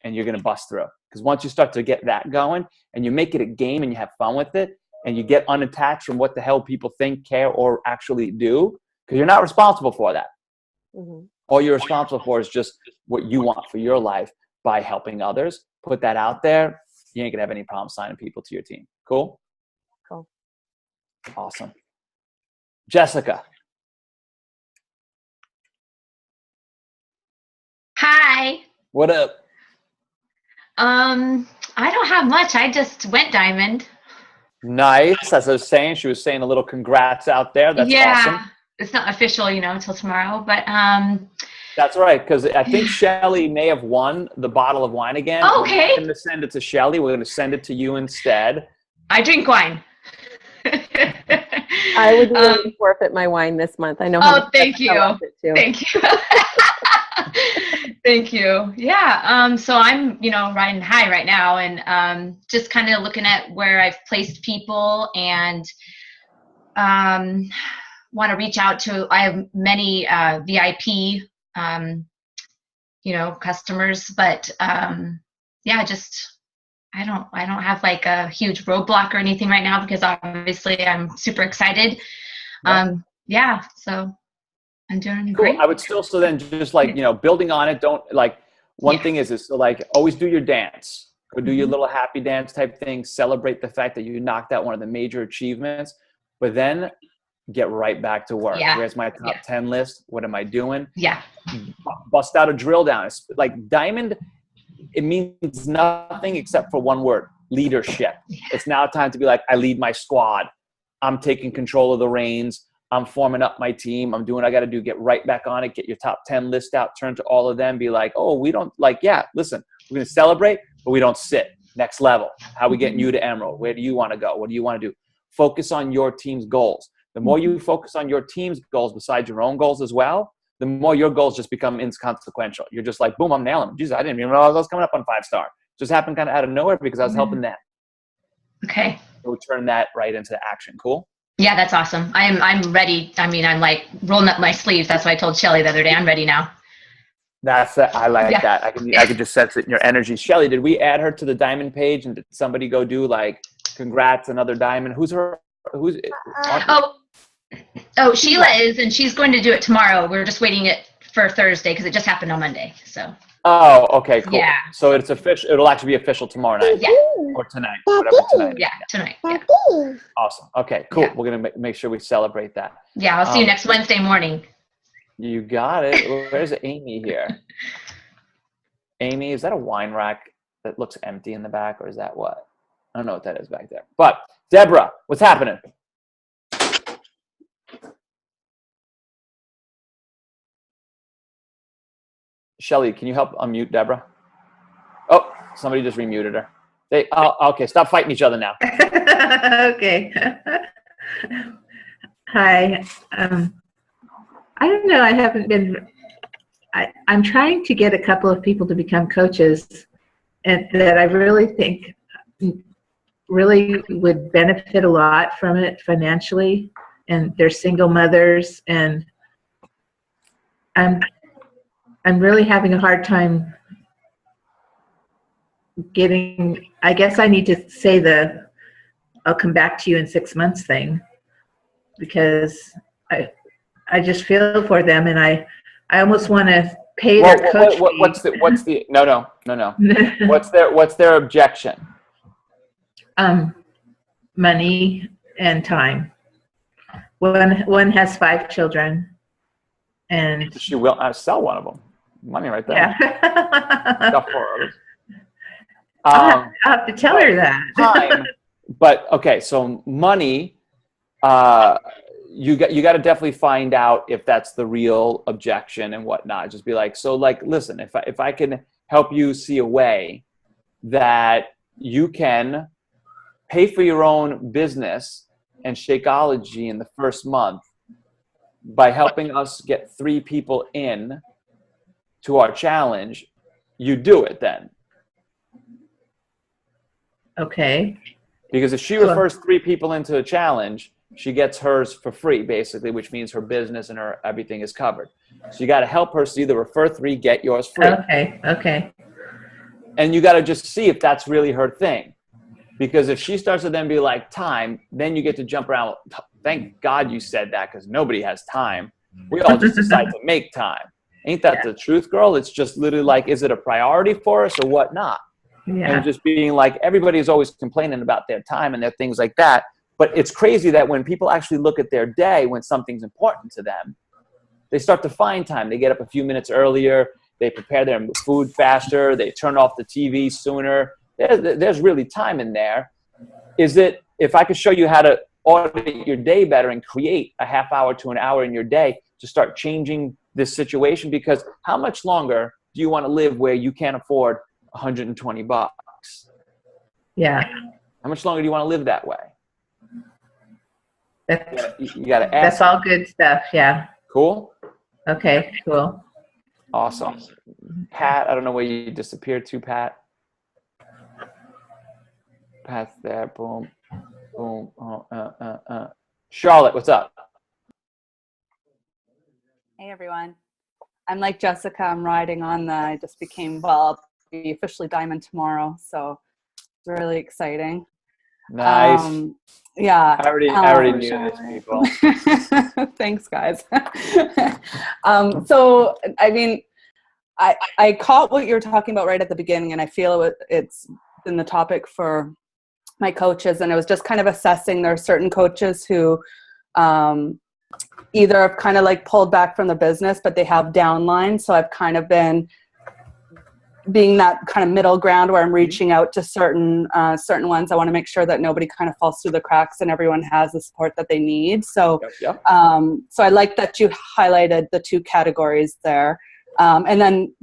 and you're going to bust through. Because once you start to get that going and you make it a game and you have fun with it and you get unattached from what the hell people think, care, or actually do, because you're not responsible for that. All you're responsible for is just what you want for your life by helping others. Put that out there. You ain't gonna have any problem signing people to your team. Cool? Cool. Awesome. Jessica. Hi. What up? I don't have much. I just went diamond. Nice. As I was saying, she was saying a little congrats out there. That's awesome. it's not official, you know, until tomorrow. But That's right, because I think Shelly may have won the bottle of wine again. okay. We're not going to send it to Shelly. We're going to send it to you instead. I drink wine. I would really forfeit my wine this month. I know. Oh, thank you. Too. Thank you. Thank you. Yeah. So I'm, you know, riding high right now, and just kind of looking at where I've placed people, and want to reach out to. I have many VIP, you know, customers, but yeah, just. I don't have like a huge roadblock or anything right now, because obviously I'm super excited. Yeah, so I'm doing great. Cool. I would still, so then just like, you know, building on it, don't like, one thing is so like always do your dance, go do your little happy dance type thing, celebrate the fact that you knocked out one of the major achievements, but then get right back to work. Where's my top 10 list? What am I doing? Bust out a drill down. It's like Diamond, it means nothing except for one word: leadership. It's now time to be like, I lead my squad. I'm taking control of the reins. I'm forming up my team. I'm doing what I got to do. Get right back on it. Get your top 10 list out. Turn to all of them. Be like, oh, we don't like, listen, we're going to celebrate, but we don't sit. Next level. How are we getting you to Emerald? Where do you want to go? What do you want to do? Focus on your team's goals. The more you focus on your team's goals besides your own goals as well, the more your goals just become inconsequential. You're just like, boom, I'm nailing them. Jesus, I didn't even realize I was coming up on 5-star. Just happened kind of out of nowhere because I was helping them. Okay. So turn that right into action. Cool? Yeah, that's awesome. I'm ready. I mean, I'm like rolling up my sleeves. That's what I told Shelly the other day. I'm ready now. That's it. I like that. I can just sense it in your energy. Shelly, did we add her to the Diamond page, and did somebody go do like, congrats, another Diamond? Who's Oh, Sheila is, and she's going to do it tomorrow. We're just waiting it for Thursday because it just happened on Monday. So. Oh, okay, cool. Yeah. So it's official. It'll actually be official tomorrow night. Yeah. Or tonight. Whatever tonight. Yeah, tonight. Yeah. Awesome. Okay, cool. Yeah. We're gonna make sure we celebrate that. Yeah, I'll see you next Wednesday morning. You got it. Where's Amy here? Amy, is that a wine rack that looks empty in the back, or is that what? I don't know what that is back there. But Deborah, what's happening? Shelly, can you help unmute Deborah? Oh, somebody just remuted her. Okay, stop fighting each other now. Okay. Hi. I don't know. I haven't been. I'm trying to get a couple of people to become coaches, and that I really think really would benefit a lot from it financially, and they're single mothers, and I'm really having a hard time getting. I guess I need to say I'll come back to you in 6 months thing, because I just feel for them, and I almost want to pay their coach fee. What's the no. What's their objection? Money and time. One has 5 children, and she will sell one of them. Money right there. Yeah. Got 4 others. I'll have to tell her that. Time, but okay, so money. You got to definitely find out if that's the real objection and whatnot. Just be like, so like, listen, if I can help you see a way that you can pay for your own business and Shakeology in the first month by helping us get 3 people in to our challenge, you do it then. Okay. Because if she refers 3 people into a challenge, she gets hers for free, basically, which means her business and her everything is covered. So you got to help her see the refer 3, get yours free. Okay. And you got to just see if that's really her thing. Because if she starts to then be like, time, then you get to jump around. Thank God you said that, because nobody has time. We all just decide to make time. Ain't that the truth, girl? It's just literally like, is it a priority for us or what not? Yeah. And just being like, everybody is always complaining about their time and their things like that. But it's crazy that when people actually look at their day when something's important to them, they start to find time. They get up a few minutes earlier. They prepare their food faster. They turn off the TV sooner. There's really time in there. Is it, if I could show you how to audit your day better and create a half hour to an hour in your day to start changing this situation. Because how much longer do you want to live where you can't afford $120? Yeah. How much longer do you want to live that way? You got to ask. That's all good stuff. Yeah. Cool. Okay, cool. Awesome. Pat, I don't know where you disappeared to, Pat. Pat's there. Boom. Boom. Charlotte, what's up? Hey everyone. I'm like Jessica. I'm riding on I just became, I'll be officially Diamond tomorrow. So it's really exciting. Nice. Yeah. I already knew this, people. Thanks, guys. So, I mean, I caught what you were talking about right at the beginning, and I feel it's been the topic for my coaches, and I was just kind of assessing. There are certain coaches who either have kind of like pulled back from the business, but they have downlines. So I've kind of been being that kind of middle ground where I'm reaching out to certain ones. I want to make sure that nobody kind of falls through the cracks and everyone has the support that they need. So, so I like that you highlighted the two categories there. And then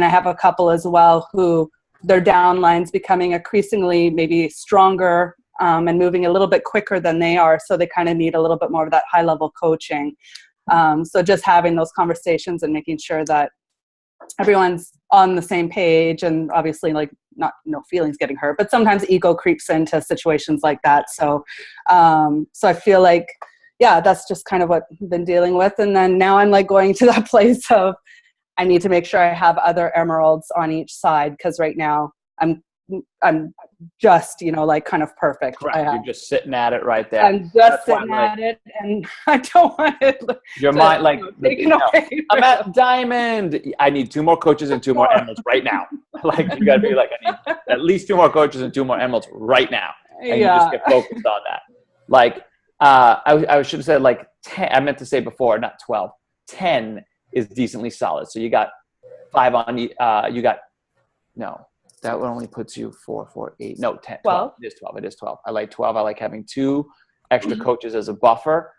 I have a couple as well who their downlines becoming increasingly maybe stronger and moving a little bit quicker than they are. So they kind of need a little bit more of that high level coaching. So just having those conversations and making sure that everyone's on the same page, and obviously like no feelings getting hurt, but sometimes ego creeps into situations like that. So, so I feel like, yeah, that's just kind of what I've been dealing with. And then now I'm like going to that place of, I need to make sure I have other emeralds on each side. Cause right now I'm just, like kind of perfect. Right. You're just sitting at it right there. I'm just sitting at it, and I don't want it. Your mind, like, I'm at at Diamond. I need 2 more coaches and 2 more emeralds right now. Like, you got to be like, I need at least 2 more coaches and 2 more emeralds right now. And you just get focused on that. Like, I should have said like 10. I meant to say before, not 12. 10 is decently solid. So you got 5 on. That one only puts you 4, 4, 8. No, 10. 12. It is 12. It is 12. I like 12. I like having 2 extra coaches as a buffer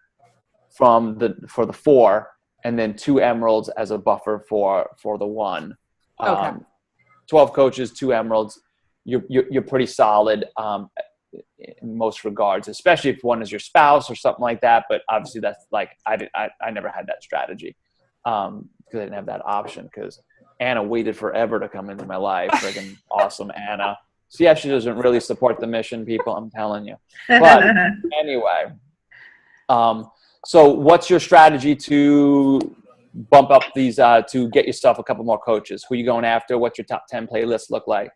for the 4, and then 2 emeralds as a buffer for the 1. Okay. 12 coaches, 2 emeralds. You're pretty solid in most regards, especially if one is your spouse or something like that. But obviously, that's like I never had that strategy because I didn't have that option because Anna waited forever to come into my life. Friggin' awesome Anna. So yeah, she doesn't really support the mission, people, I'm telling you. But anyway, so what's your strategy to bump up these, to get yourself a couple more coaches? Who are you going after? What's your top 10 playlist look like?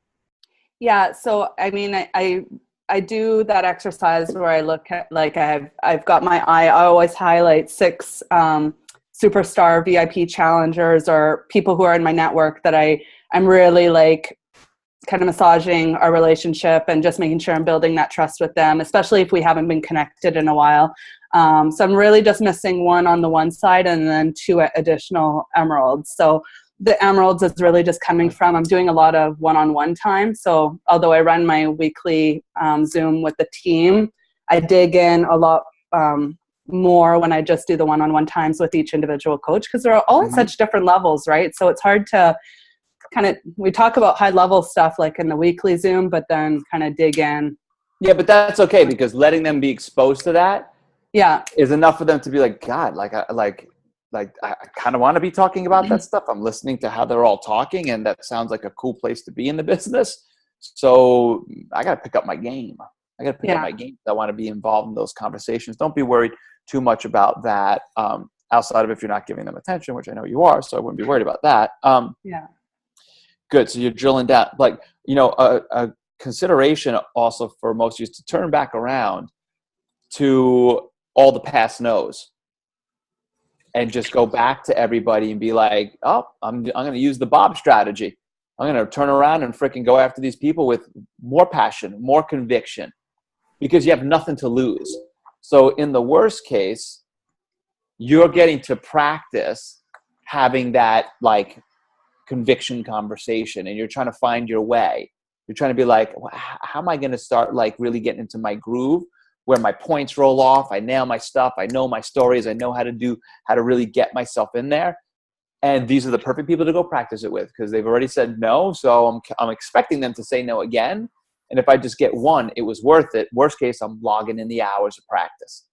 Yeah, so I mean, I do that exercise where I look at, like, I've got my eye, I always highlight 6 superstar VIP challengers or people who are in my network that I'm really like kind of massaging our relationship and just making sure I'm building that trust with them, especially if we haven't been connected in a while. So I'm really just missing 1 on the one side and then 2 additional emeralds. So the emeralds is really just coming from, I'm doing a lot of one-on-one time. So although I run my weekly Zoom with the team, I dig in a lot more when I just do the one-on-one times with each individual coach, because they're all at such different levels, right? So it's hard to kind of, we talk about high level stuff like in the weekly Zoom, but then kind of dig in. Yeah, but that's okay, because letting them be exposed to that is enough for them to be like, God, I kind of want to be talking about that stuff. I'm listening to how they're all talking, and that sounds like a cool place to be in the business. So I got to pick up my game. I got to pick up my game. I want to be involved in those conversations. Don't be worried too much about that outside of if you're not giving them attention, which I know you are, so I wouldn't be worried about that. Good. So you're drilling down. Like, a consideration also for most of you is to turn back around to all the past no's and just go back to everybody and be like, oh, I'm going to use the Bob strategy. I'm going to turn around and freaking go after these people with more passion, more conviction, because you have nothing to lose. So in the worst case, you're getting to practice having that like conviction conversation, and you're trying to find your way. You're trying to be like, how am I going to start like really getting into my groove where my points roll off. I nail my stuff. I know my stories. I know how to really get myself in there. And these are the perfect people to go practice it with because they've already said no. So I'm expecting them to say no again. And if I just get one, it was worth it. Worst case, I'm logging in the hours of practice.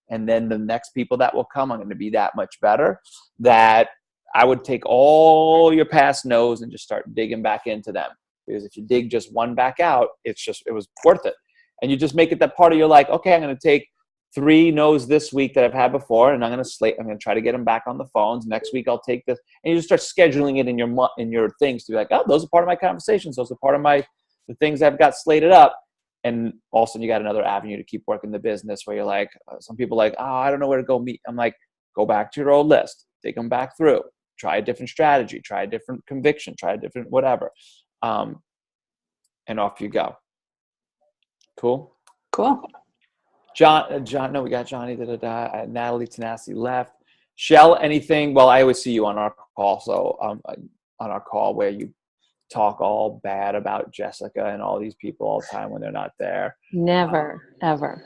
And then the next people that will come, I'm going to be that much better that I would take all your past no's and just start digging back into them. Because if you dig just one back out, it was worth it. And you just make it that part of your like, okay, I'm going to take 3 no's this week that I've had before, and I'm going to try to get them back on the phones. Next week I'll take this, and you just start scheduling it in your things to be like, oh, those are part of my conversations. Those are part of the things I've got slated up. And all of a sudden you got another avenue to keep working the business where you're like, some people are like, oh, I don't know where to go meet. I'm like, go back to your old list, take them back through, try a different strategy, try a different conviction, try a different whatever. And off you go. Cool. John, no, we got Johnny. Natalie Tenacity left. Shell, anything? Well, I always see you on our call. So on our call where you talk all bad about Jessica and all these people all the time when they're not there. Never, ever.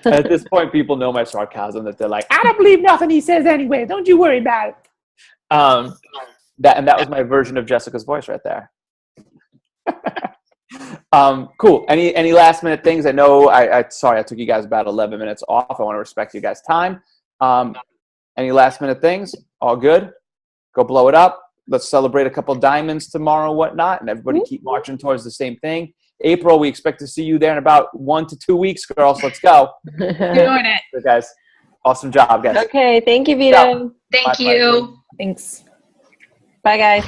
At this point, people know my sarcasm that they're like, I don't believe nothing he says anyway. Don't you worry about it. That was my version of Jessica's voice right there. Cool. Any last minute things? I know sorry, I took you guys about 11 minutes off. I want to respect you guys' time. Any last minute things? All good? Go blow it up. Let's celebrate a couple diamonds tomorrow, whatnot, and everybody keep marching towards the same thing. April, we expect to see you there in about 1 to 2 weeks, girls. Let's go. Doing it. So guys, awesome job, guys. Okay, thank you, Vito. Thank you. Thanks. Bye, guys.